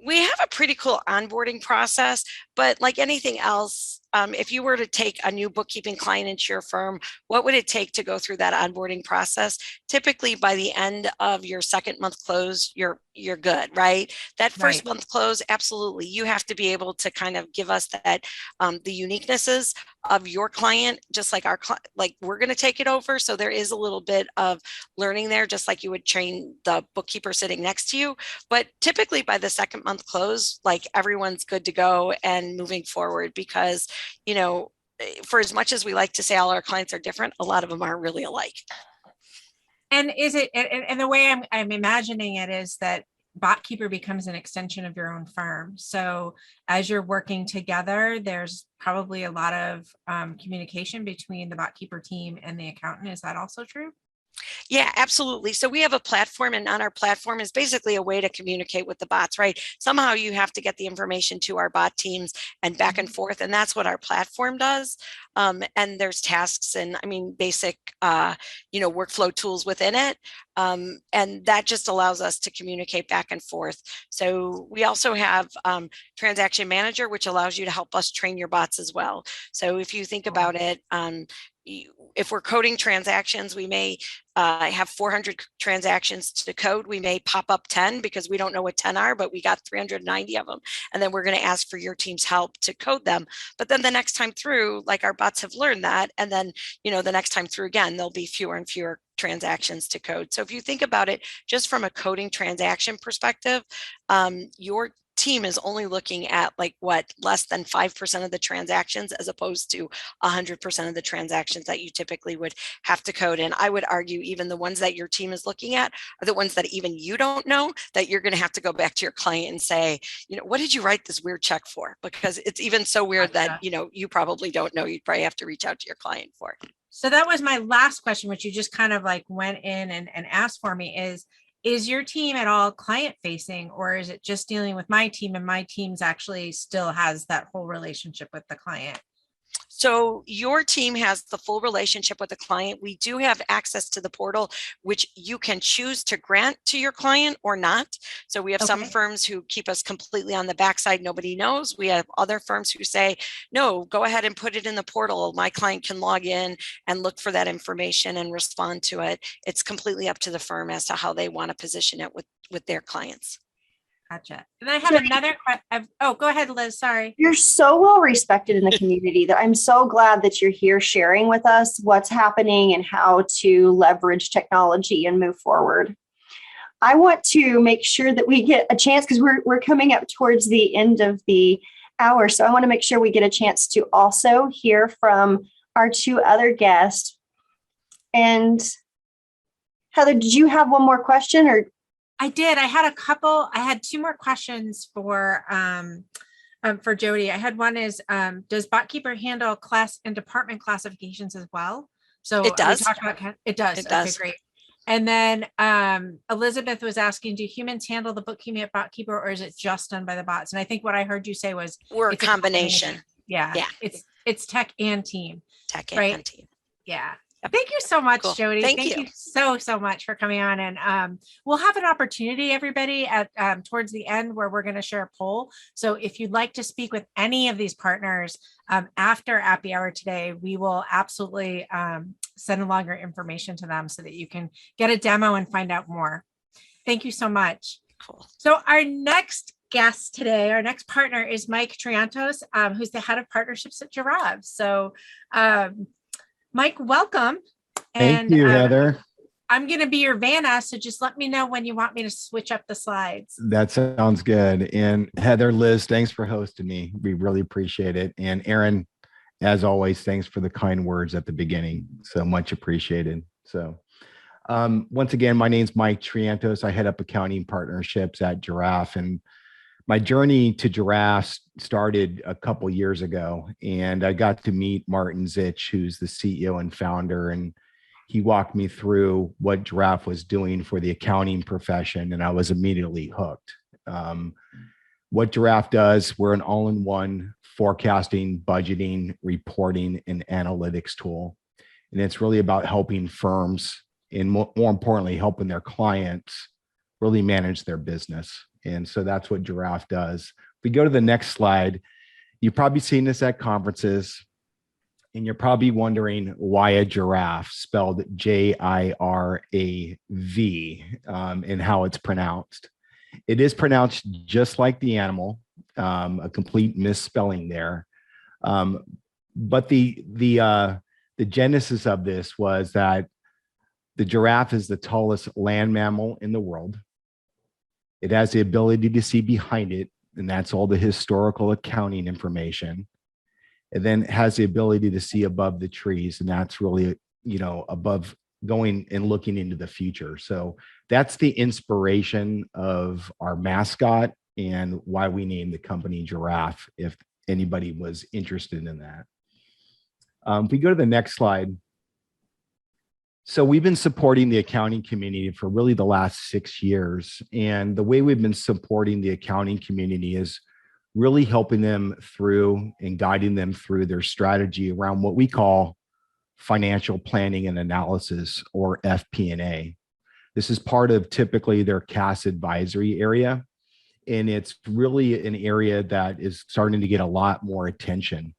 we have a pretty cool onboarding process, but like anything else, if you were to take a new bookkeeping client into your firm, what would it take to go through that onboarding process? Typically by the end of your second month close, you're good, right? That first
Right.
month close, absolutely. You have to be able to kind of give us that, the uniquenesses of your client, just like like we're going to take it over. So there is a little bit of learning there, just like you would train the bookkeeper sitting next to you. But typically by the second month close, like everyone's good to go and moving forward, because, for as much as we like to say all our clients are different, a lot of them are really alike.
And is it, and the way I'm imagining it is that BotKeeper becomes an extension of your own firm. So as you're working together, there's probably a lot of communication between the BotKeeper team and the accountant. Is that also true?
Yeah, absolutely. So we have a platform, and on our platform is basically a way to communicate with the bots, right? Somehow you have to get the information to our bot teams and back and forth. And that's what our platform does. And there's tasks and basic, workflow tools within it. And that just allows us to communicate back and forth. So we also have Transaction Manager, which allows you to help us train your bots as well. So if you think about it, if we're coding transactions, we may have 400 transactions to code. We may pop up 10 because we don't know what 10 are, but we got 390 of them. And then we're going to ask for your team's help to code them. But then the next time through, like our bots have learned that. And then, the next time through again, there'll be fewer and fewer transactions to code. So if you think about it, just from a coding transaction perspective, your team is only looking at less than 5% of the transactions, as opposed to 100% of the transactions that you typically would have to code. And I would argue even the ones that your team is looking at are the ones that even you don't know, that you're going to have to go back to your client and say, what did you write this weird check for? Because it's even so weird that, you probably don't know. You'd probably have to reach out to your client for it.
So that was my last question, which you just kind of went in and asked for me is your team at all client facing, or is it just dealing with my team and my team's actually still has that whole relationship with the client?
So your team has the full relationship with the client. We do have access to the portal, which you can choose to grant to your client or not. So we have some firms who keep us completely on the backside. Nobody knows. We have other firms who say, no, go ahead and put it in the portal. My client can log in and look for that information and respond to it. It's completely up to the firm as to how they want to position it with their clients.
Gotcha. And I have another question. Oh, go ahead, Liz. Sorry.
You're so well respected in the community that I'm so glad that you're here sharing with us what's happening and how to leverage technology and move forward. I want to make sure that we get a chance, because we're coming up towards the end of the hour. So I want to make sure we get a chance to also hear from our two other guests. And Heather, did you have one more question? Or
I did. I had two more questions for Jody. I had one is, does BotKeeper handle class and department classifications as well? So
it does.
It does.
It
okay,
does.
Great. And then Elizabeth was asking, do humans handle the bookkeeping at BotKeeper, or is it just done by the bots? And I think what I heard you say was
we're a combination.
Yeah. It's tech and team.
Tech
right?
and team.
Yeah. Thank you so much,
Cool.
Jody.
Thank you
so much for coming on. And we'll have an opportunity, everybody, at towards the end where we're going to share a poll. So if you'd like to speak with any of these partners after Appy Hour today, we will absolutely send along your information to them so that you can get a demo and find out more. Thank you so much.
Cool.
So our next guest today, our next partner is Mike Triantos, who's the head of partnerships at Giraffe. So Mike, welcome.
Thank you, Heather.
I'm going to be your Vanna, so just let me know when you want me to switch up the slides.
That sounds good. And Heather, Liz, thanks for hosting me. We really appreciate it. And Aaron, as always, thanks for the kind words at the beginning. So much appreciated. So once again, my name's Mike Triantos. I head up accounting partnerships at Giraffe. And my journey to Giraffe started a couple years ago, and I got to meet Martin Zich, who's the CEO and founder, and he walked me through what Giraffe was doing for the accounting profession, and I was immediately hooked. What Giraffe does, we're an all-in-one forecasting, budgeting, reporting, and analytics tool, and it's really about helping firms, and more importantly, helping their clients really manage their business. And so that's what Giraffe does. If we go to the next slide, You've probably seen this at conferences, and you're probably wondering why a giraffe, spelled J-I-R-A-V, and how it's pronounced. It is pronounced just like the animal, a complete misspelling there. But the genesis of this was that the giraffe is the tallest land mammal in the world. It has the ability to see behind it, and that's all the historical accounting information. It then has the ability to see above the trees, and that's really, above, going and looking into the future. So that's the inspiration of our mascot and why we named the company Giraffe, if anybody was interested in that. If we go to the next slide. So we've been supporting the accounting community for really the last 6 years. And the way we've been supporting the accounting community is really helping them through and guiding them through their strategy around what we call financial planning and analysis, or FP&A. This is part of typically their CAS advisory area. And it's really an area that is starting to get a lot more attention.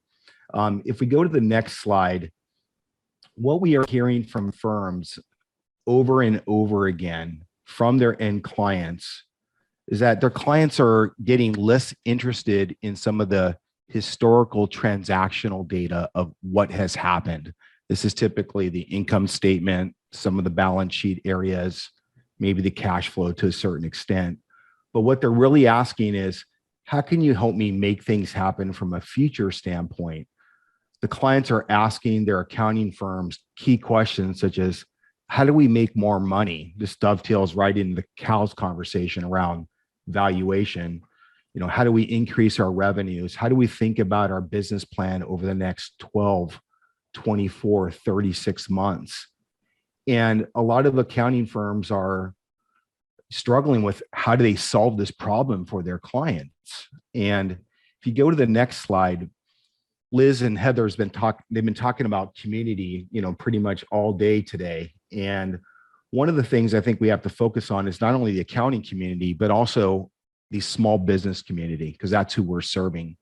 If we go to the next slide, what we are hearing from firms over and over again from their end clients is that their clients are getting less interested in some of the historical transactional data of what has happened. This is typically the income statement, some of the balance sheet areas, maybe the cash flow to a certain extent. But what they're really asking is, how can you help me make things happen from a future standpoint? The clients are asking their accounting firms key questions such as, how do we make more money? This dovetails right into the cows conversation around valuation. How do we increase our revenues? How do we think about our business plan over the next 12, 24, 36 months? And a lot of accounting firms are struggling with, how do they solve this problem for their clients? And if you go to the next slide, Liz and Heather's they've been talking about community, pretty much all day today. And one of the things I think we have to focus on is not only the accounting community, but also the small business community, because that's who we're serving.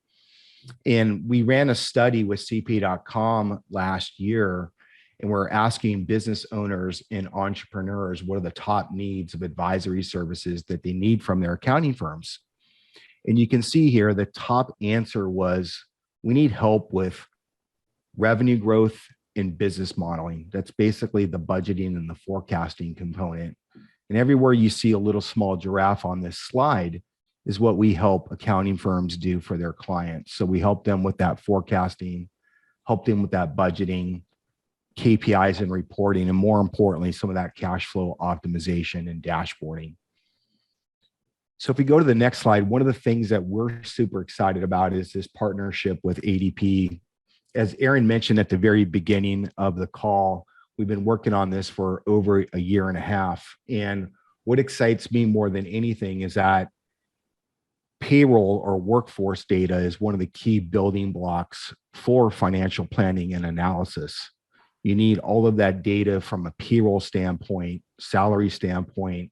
And we ran a study with CP.com last year, and we're asking business owners and entrepreneurs what are the top needs of advisory services that they need from their accounting firms. And you can see here the top answer was, we need help with revenue growth and business modeling. That's basically the budgeting and the forecasting component. And everywhere you see a little small giraffe on this slide is what we help accounting firms do for their clients. So we help them with that forecasting, help them with that budgeting, KPIs and reporting, and more importantly, some of that cash flow optimization and dashboarding. So if we go to the next slide, one of the things that we're super excited about is this partnership with ADP. As Aaron mentioned at the very beginning of the call, we've been working on this for over a year and a half. And what excites me more than anything is that payroll or workforce data is one of the key building blocks for financial planning and analysis. You need all of that data from a payroll standpoint, salary standpoint,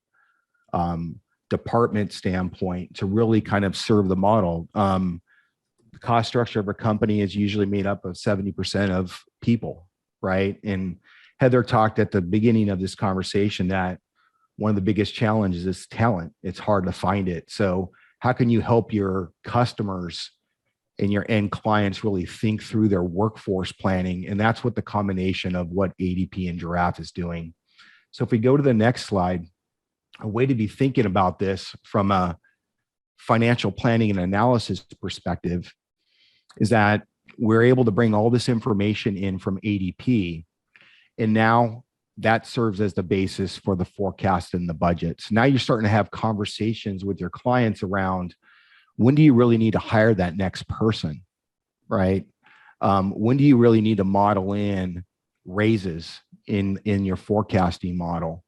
department standpoint to really kind of serve the model. The cost structure of a company is usually made up of 70% of people, right? And Heather talked at the beginning of this conversation that one of the biggest challenges is talent. It's hard to find it. So how can you help your customers and your end clients really think through their workforce planning? And that's what the combination of what ADP and Giraffe is doing. So if we go to the next slide, a way to be thinking about this from a financial planning and analysis perspective is that we're able to bring all this information in from ADP. And now that serves as the basis for the forecast and the budgets. Now you're starting to have conversations with your clients around, when do you really need to hire that next person, right? When do you really need to model in raises in your forecasting model?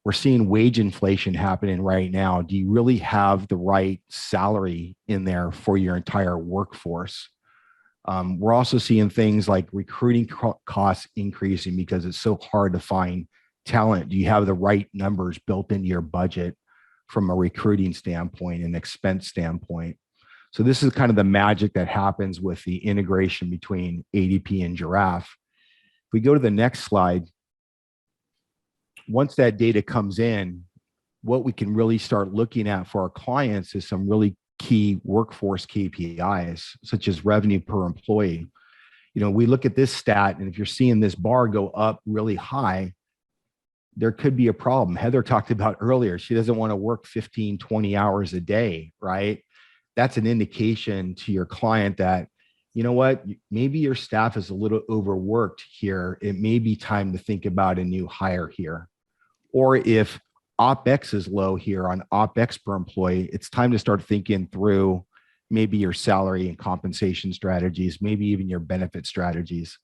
We're seeing wage inflation happening right now. Do you really have the right salary in there for your entire workforce? We're also seeing things like recruiting costs increasing because it's so hard to find talent. Do you have the right numbers built into your budget from a recruiting standpoint and expense standpoint? So this is kind of the magic that happens with the integration between ADP and Giraffe. If we go to the next slide, once that data comes in, what we can really start looking at for our clients is some really key workforce KPIs, such as revenue per employee. You know, we look at this stat, and if you're seeing this bar go up really high, there could be a problem. Heather talked about earlier, she doesn't want to work 15, 20 hours a day, right? That's an indication to your client that, you know what, maybe your staff is a little overworked here. It may be time to think about a new hire here. Or if OpEx is low here on OpEx per employee, it's time to start thinking through maybe your salary and compensation strategies, maybe even your benefit strategies.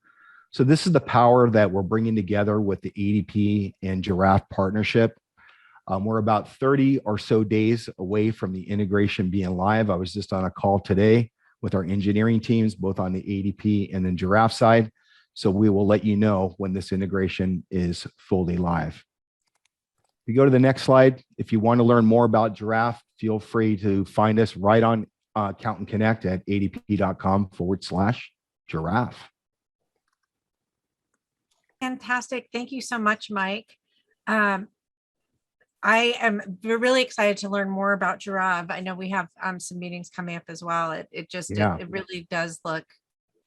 So this is the power that we're bringing together with the ADP and Giraffe partnership. We're about 30 or so days away from the integration being live. I was just on a call today with our engineering teams, both on the ADP and the Giraffe side. So we will let you know when this integration is fully live. If you go to the next slide, if you want to learn more about Giraffe, feel free to find us right on Accountant Connect at adp.com/giraffe.
Fantastic. Thank you so much, Mike. I am really excited to learn more about Giraffe. I know we have some meetings coming up as well. It really does look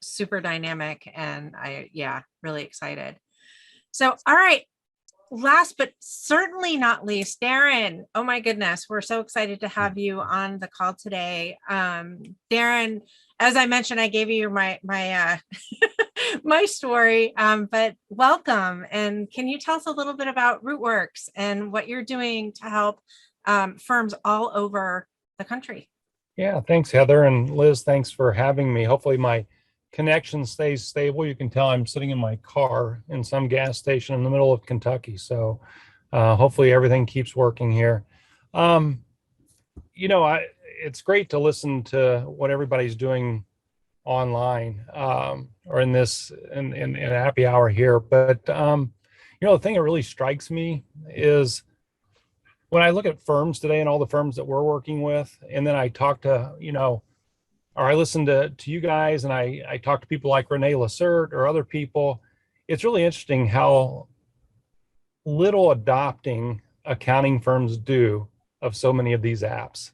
super dynamic, and really excited. So, all right. Last but certainly not least, Darren. Oh my goodness, we're so excited to have you on the call today. Darren, as I mentioned, I gave you my my story, but welcome. And can you tell us a little bit about Rootworks and what you're doing to help firms all over the country?
Yeah, thanks, Heather. And Liz, thanks for having me. Hopefully my connection stays stable. You can tell I'm sitting in my car in some gas station in the middle of Kentucky. So hopefully everything keeps working here. It's great to listen to what everybody's doing online or in a happy hour here. But, the thing that really strikes me is when I look at firms today and all the firms that we're working with, and then I talk to, or I listen to you guys, and I talk to people like Renee Lacerte or other people. It's really interesting how little adopting accounting firms do of so many of these apps.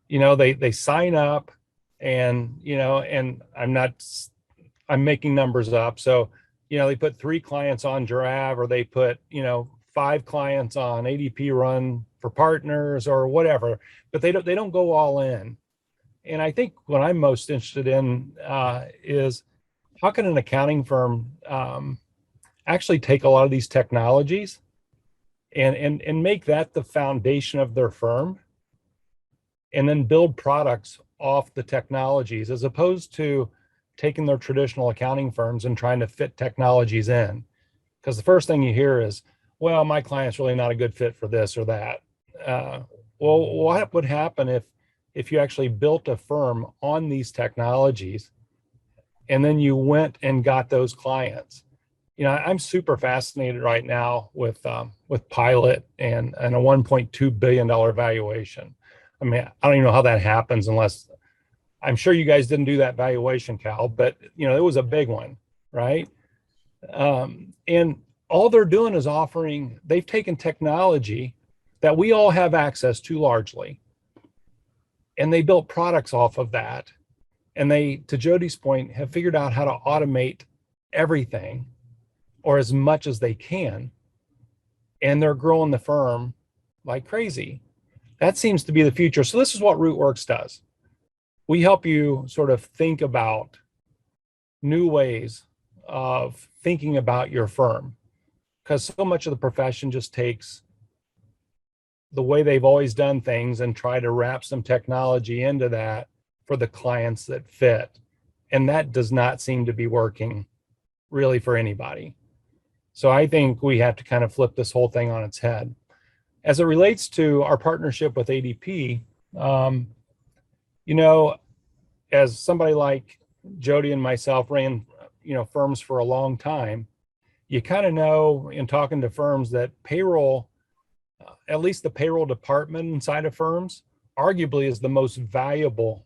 They sign up, and and I'm making numbers up. So they put 3 clients on Giraffe, or they put 5 clients on ADP Run for Partners or whatever, but they don't go all in. And I think what I'm most interested in is how can an accounting firm actually take a lot of these technologies and make that the foundation of their firm, and then build products off the technologies, as opposed to taking their traditional accounting firms and trying to fit technologies in. Because the first thing you hear is, well, my client's really not a good fit for this or that. Well, what would happen if you actually built a firm on these technologies and then you went and got those clients? I'm super fascinated right now with Pilot and a $1.2 billion valuation. I mean, I don't even know how that happens, unless, I'm sure you guys didn't do that valuation, Cal, but it was a big one, right? And all they're doing is they've taken technology that we all have access to largely, and they built products off of that. And they, to Jody's point, have figured out how to automate everything, or as much as they can. And they're growing the firm like crazy. That seems to be the future. So this is what Rootworks does. We help you sort of think about new ways of thinking about your firm, because so much of the profession just takes the way they've always done things and try to wrap some technology into that for the clients that fit. And that does not seem to be working really for anybody. So I think we have to kind of flip this whole thing on its head. As it relates to our partnership with ADP, as somebody like Jody and myself ran, firms for a long time, you kind of know in talking to firms that payroll, at least the payroll department inside of firms, arguably is the most valuable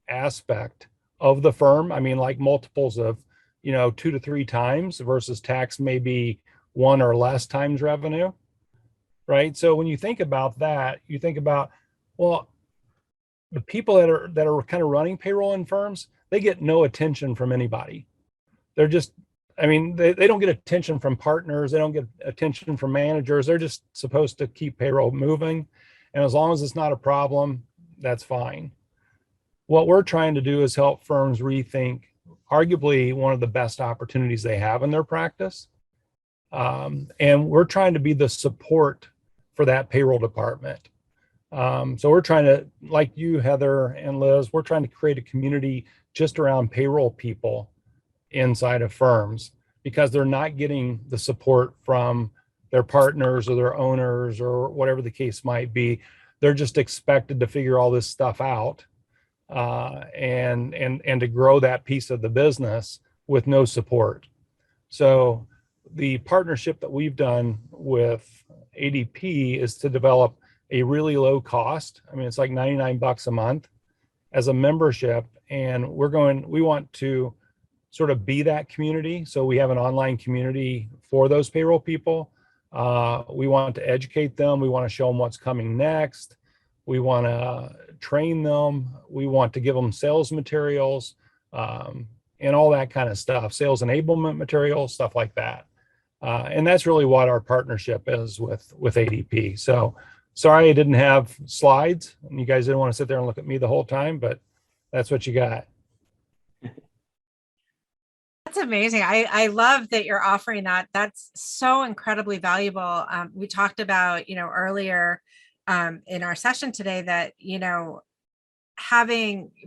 aspect of the firm. I mean, like multiples of, 2 to 3 times versus tax maybe 1 or less times revenue, right? So when you think about that, you think about, well, the people that are kind of running payroll in firms, they get no attention from anybody. They're just, I mean, they don't get attention from partners. They don't get attention from managers. They're just supposed to keep payroll moving. And as long as it's not a problem, that's fine. What we're trying to do is help firms rethink arguably one of the best opportunities they have in their practice. And we're trying to be the support for that payroll department. So we're trying to, like you, Heather and Liz, we're trying to create a community just around payroll people inside of firms because they're not getting the support from their partners or their owners or whatever the case might be. They're just expected to figure all this stuff out and to grow that piece of the business with no support. So the partnership that we've done with ADP is to develop a really low cost. I mean, it's like $99 a month as a membership. And we want to sort of be that community. So we have an online community for those payroll people. We want to educate them. We want to show them what's coming next. We want to train them. We want to give them sales materials and all that kind of stuff, sales enablement materials, stuff like that. And that's really what our partnership is with ADP. So sorry I didn't have slides and you guys didn't want to sit there and look at me the whole time, but that's what you got.
That's amazing. I love that you're offering that. That's so incredibly valuable. We talked about, earlier in our session today that,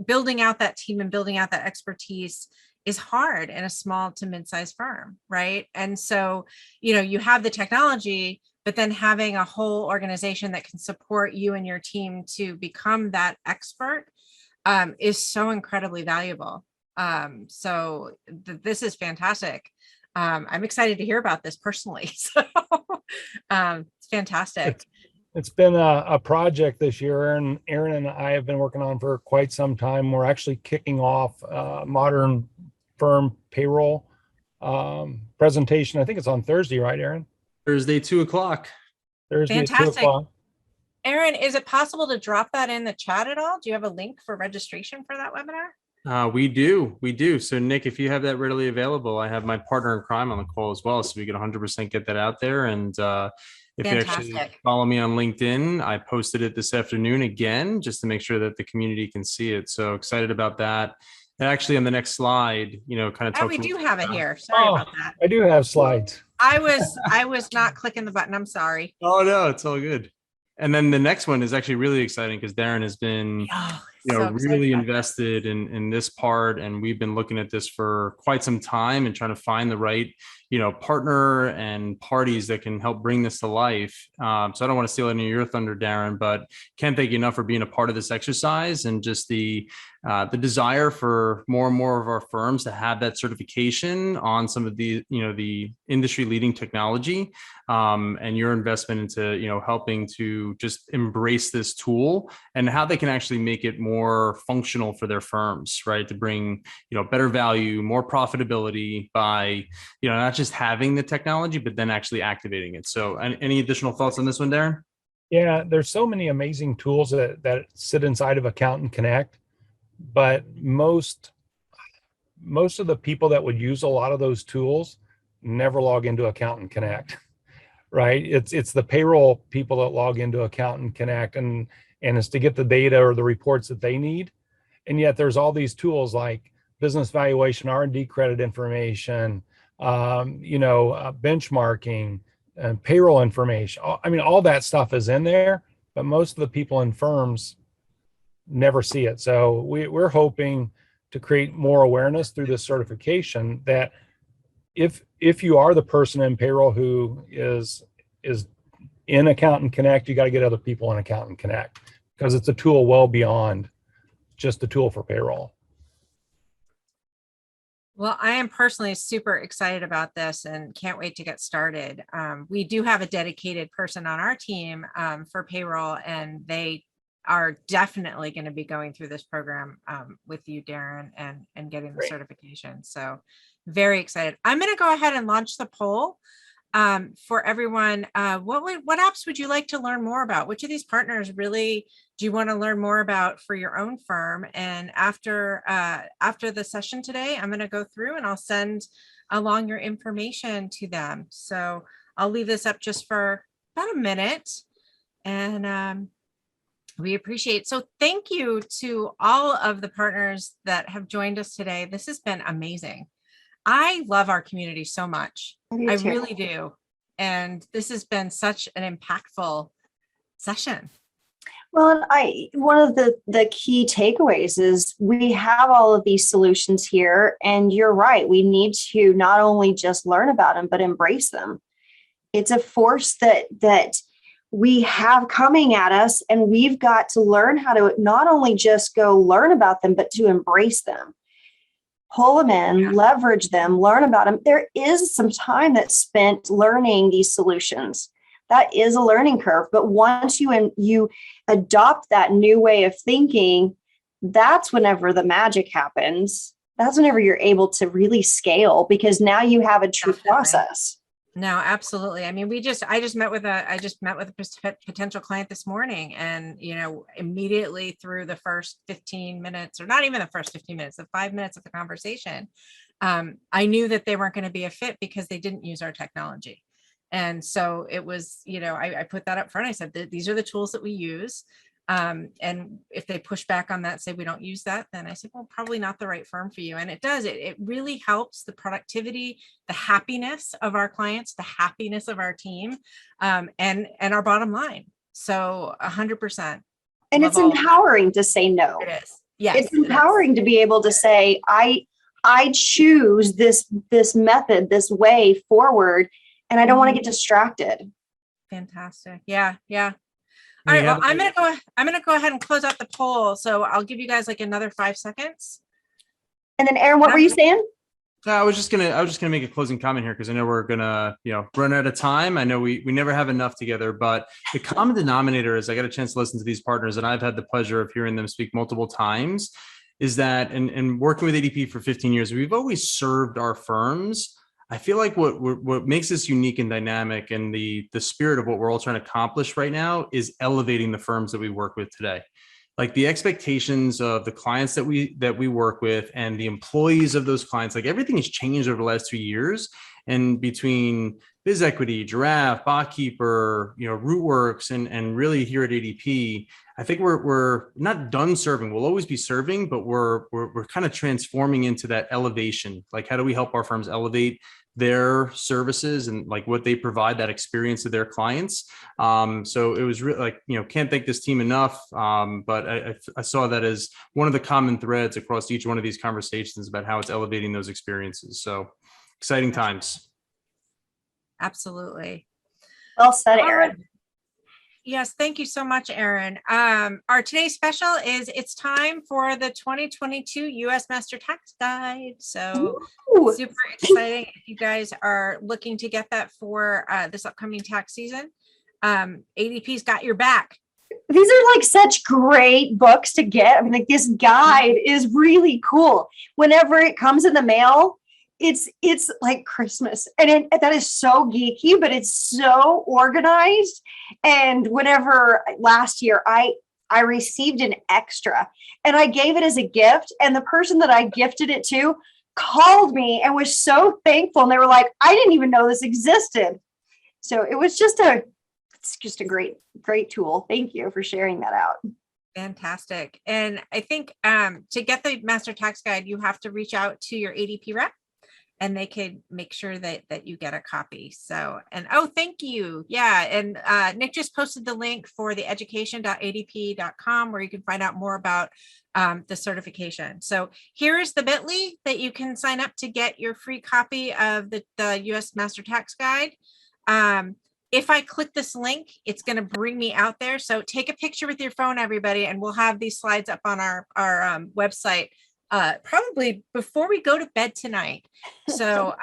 building out that team and building out that expertise is hard in a small to mid-sized firm, right? And so, you have the technology, but then having a whole organization that can support you and your team to become that expert is so incredibly valuable. So this is fantastic. I'm excited to hear about this personally. So it's fantastic.
It's been a project this year, and Aaron and I have been working on for quite some time. We're actually kicking off modern firm payroll presentation. I think it's on Thursday, right, Aaron?
Thursday, 2:00.
Thursday
Fantastic.
at 2:00.
Aaron, is it possible to drop that in the chat at all? Do you have a link for registration for that webinar?
We do. So Nick, if you have that readily available, I have my partner in crime on the call as well. So we can 100% get that out there. And if you actually follow me on LinkedIn, I posted it this afternoon again, just to make sure that the community can see it. So excited about that. And actually on the next slide, kind of.
We do have it here. Sorry about that.
I do have slides.
I was not clicking the button. I'm sorry.
Oh no, it's all good. And then the next one is actually really exciting because Darren has been really invested in this part, and we've been looking at this for quite some time and trying to find the right partner and parties that can help bring this to life. So I don't want to steal any of your thunder, Darren, but can't thank you enough for being a part of this exercise and just the desire for more and more of our firms to have that certification on some of the the industry leading technology, and your investment into helping to just embrace this tool and how they can actually make it more functional for their firms, right? To bring better value, more profitability by not just having the technology, but then actually activating it. So any additional thoughts on this one, Darren?
Yeah, there's so many amazing tools that sit inside of Accountant Connect, but most of the people that would use a lot of those tools never log into Accountant Connect, right? It's the payroll people that log into Accountant Connect and it's to get the data or the reports that they need. And yet there's all these tools like business valuation, R&D credit information, benchmarking and payroll information. I mean, all that stuff is in there, but most of the people in firms never see it. So we're hoping to create more awareness through this certification that if you are the person in payroll who is in Accountant Connect, you got to get other people in Accountant Connect because it's a tool well beyond just a tool for payroll.
Well, I am personally super excited about this and can't wait to get started. We do have a dedicated person on our team for payroll, and they are definitely going to be going through this program with you, Darren, and getting the
Great.
certification. So very excited. I'm going to go ahead and launch the poll for everyone. What apps would you like to learn more about? Which of these partners really do you want to learn more about for your own firm? And after the session today, I'm going to go through and I'll send along your information to them. So I'll leave this up just for about a minute, and we appreciate. So thank you to all of the partners that have joined us today. This has been amazing. I love our community so much. I really do. And this has been such an impactful session.
Well, one of the key takeaways is we have all of these solutions here, and you're right. We need to not only just learn about them, but embrace them. It's a force that we have coming at us, and we've got to learn how to not only just go learn about them, but to embrace them. Pull them in, leverage them, learn about them. There is some time that's spent learning these solutions. That is a learning curve. But once you adopt that new way of thinking, that's whenever the magic happens. That's whenever you're able to really scale, because now you have a true process.
No, absolutely. I mean, I just met with a potential client this morning, and, immediately through the first 15 minutes, or not even the first 15 minutes, the 5 minutes of the conversation, I knew that they weren't going to be a fit because they didn't use our technology. And so it was, I put that up front. I said, these are the tools that we use. And if they push back on that, say we don't use that, then I said, well, probably not the right firm for you. And it does. It really helps the productivity, the happiness of our clients, the happiness of our team, and our bottom line. So 100%.
And it's empowering to say no.
It is. Yes,
it's empowering to be able to say, I choose this method, this way forward, and I don't want to get distracted.
Fantastic. Yeah. All right. Well, I'm gonna go ahead and close out the poll. So I'll give you guys like another 5 seconds.
And then, Aaron, what were you saying?
I was just gonna make a closing comment here, because I know we're gonna run out of time. I know we never have enough together, but the common denominator is, I got a chance to listen to these partners, and I've had the pleasure of hearing them speak multiple times, is that and working with ADP for 15 years, we've always served our firms. I feel like what makes this unique and dynamic, and the spirit of what we're all trying to accomplish right now, is elevating the firms that we work with today. Like the expectations of the clients that we work with, and the employees of those clients, like everything has changed over the last 2 years. And between Biz Equity, Giraffe, Bookkeeper, Rootworks, and really here at ADP, I think we're not done serving. We'll always be serving, but we're kind of transforming into that elevation. Like, how do we help our firms elevate their services and like what they provide, that experience to their clients? So it was really can't thank this team enough. But I saw that as one of the common threads across each one of these conversations about how it's elevating those experiences. So exciting times.
Absolutely.
Well said, Aaron.
Yes, thank you so much, Aaron. Our today's special is it's time for the 2022 U.S. Master Tax Guide. So super exciting if you guys are looking to get that for this upcoming tax season. ADP's got your back.
These are like such great books to get. I mean, like, this guide is really cool. Whenever it comes in the mail, it's like Christmas, and that is so geeky, but it's so organized. And whenever last year I received an extra, and I gave it as a gift, and the person that I gifted it to called me and was so thankful, and they were like, I didn't even know this existed. So it's just a great tool. Thank you for sharing that out.
Fantastic. And I think to get the Master Tax Guide, you have to reach out to your ADP rep, and they could make sure that you get a copy. So, and thank you. Yeah. And Nick just posted the link for the education.adp.com, where you can find out more about the certification. So here is the bit.ly that you can sign up to get your free copy of the US Master Tax Guide. If I click this link, it's going to bring me out there. So take a picture with your phone, everybody, and we'll have these slides up on our website probably before we go to bed tonight. So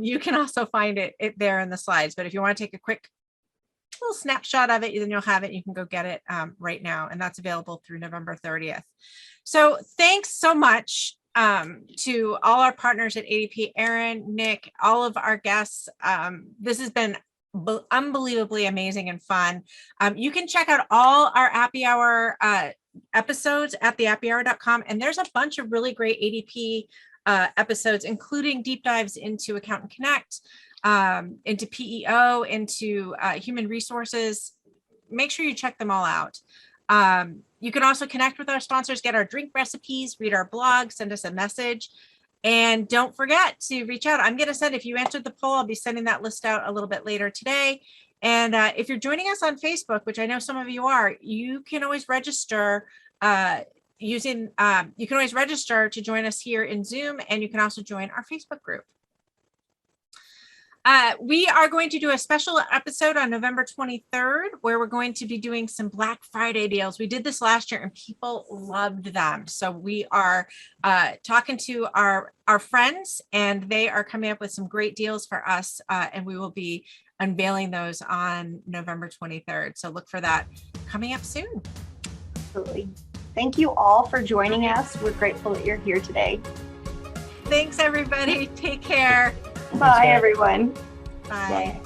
you can also find it there in the slides. But if you want to take a quick a little snapshot of it, then you'll have it. You can go get it right now, and that's available through November 30th. So thanks so much to all our partners at ADP, Aaron, Nick, all of our guests. This has been unbelievably amazing and fun. You can check out all our Happy Hour episodes at thehappyhour.com, and there's a bunch of really great ADP episodes, including deep dives into Accountant Connect, into PEO, into human resources. Make sure you check them all out. You can also connect with our sponsors, get our drink recipes, read our blog, send us a message, and don't forget to reach out. I'm going to send, if you answered the poll, I'll be sending that list out a little bit later today. And if you're joining us on Facebook, which I know some of you are, you can always register you can always register to join us here in Zoom, and you can also join our Facebook group. We are going to do a special episode on November 23rd, where we're going to be doing some Black Friday deals. We did this last year and people loved them. So we are talking to our friends, and they are coming up with some great deals for us. And we will be unveiling those on November 23rd. So look for that coming up soon.
Absolutely. Thank you all for joining us. We're grateful that you're here today.
Thanks, everybody. Take care.
Bye, everyone.
Bye.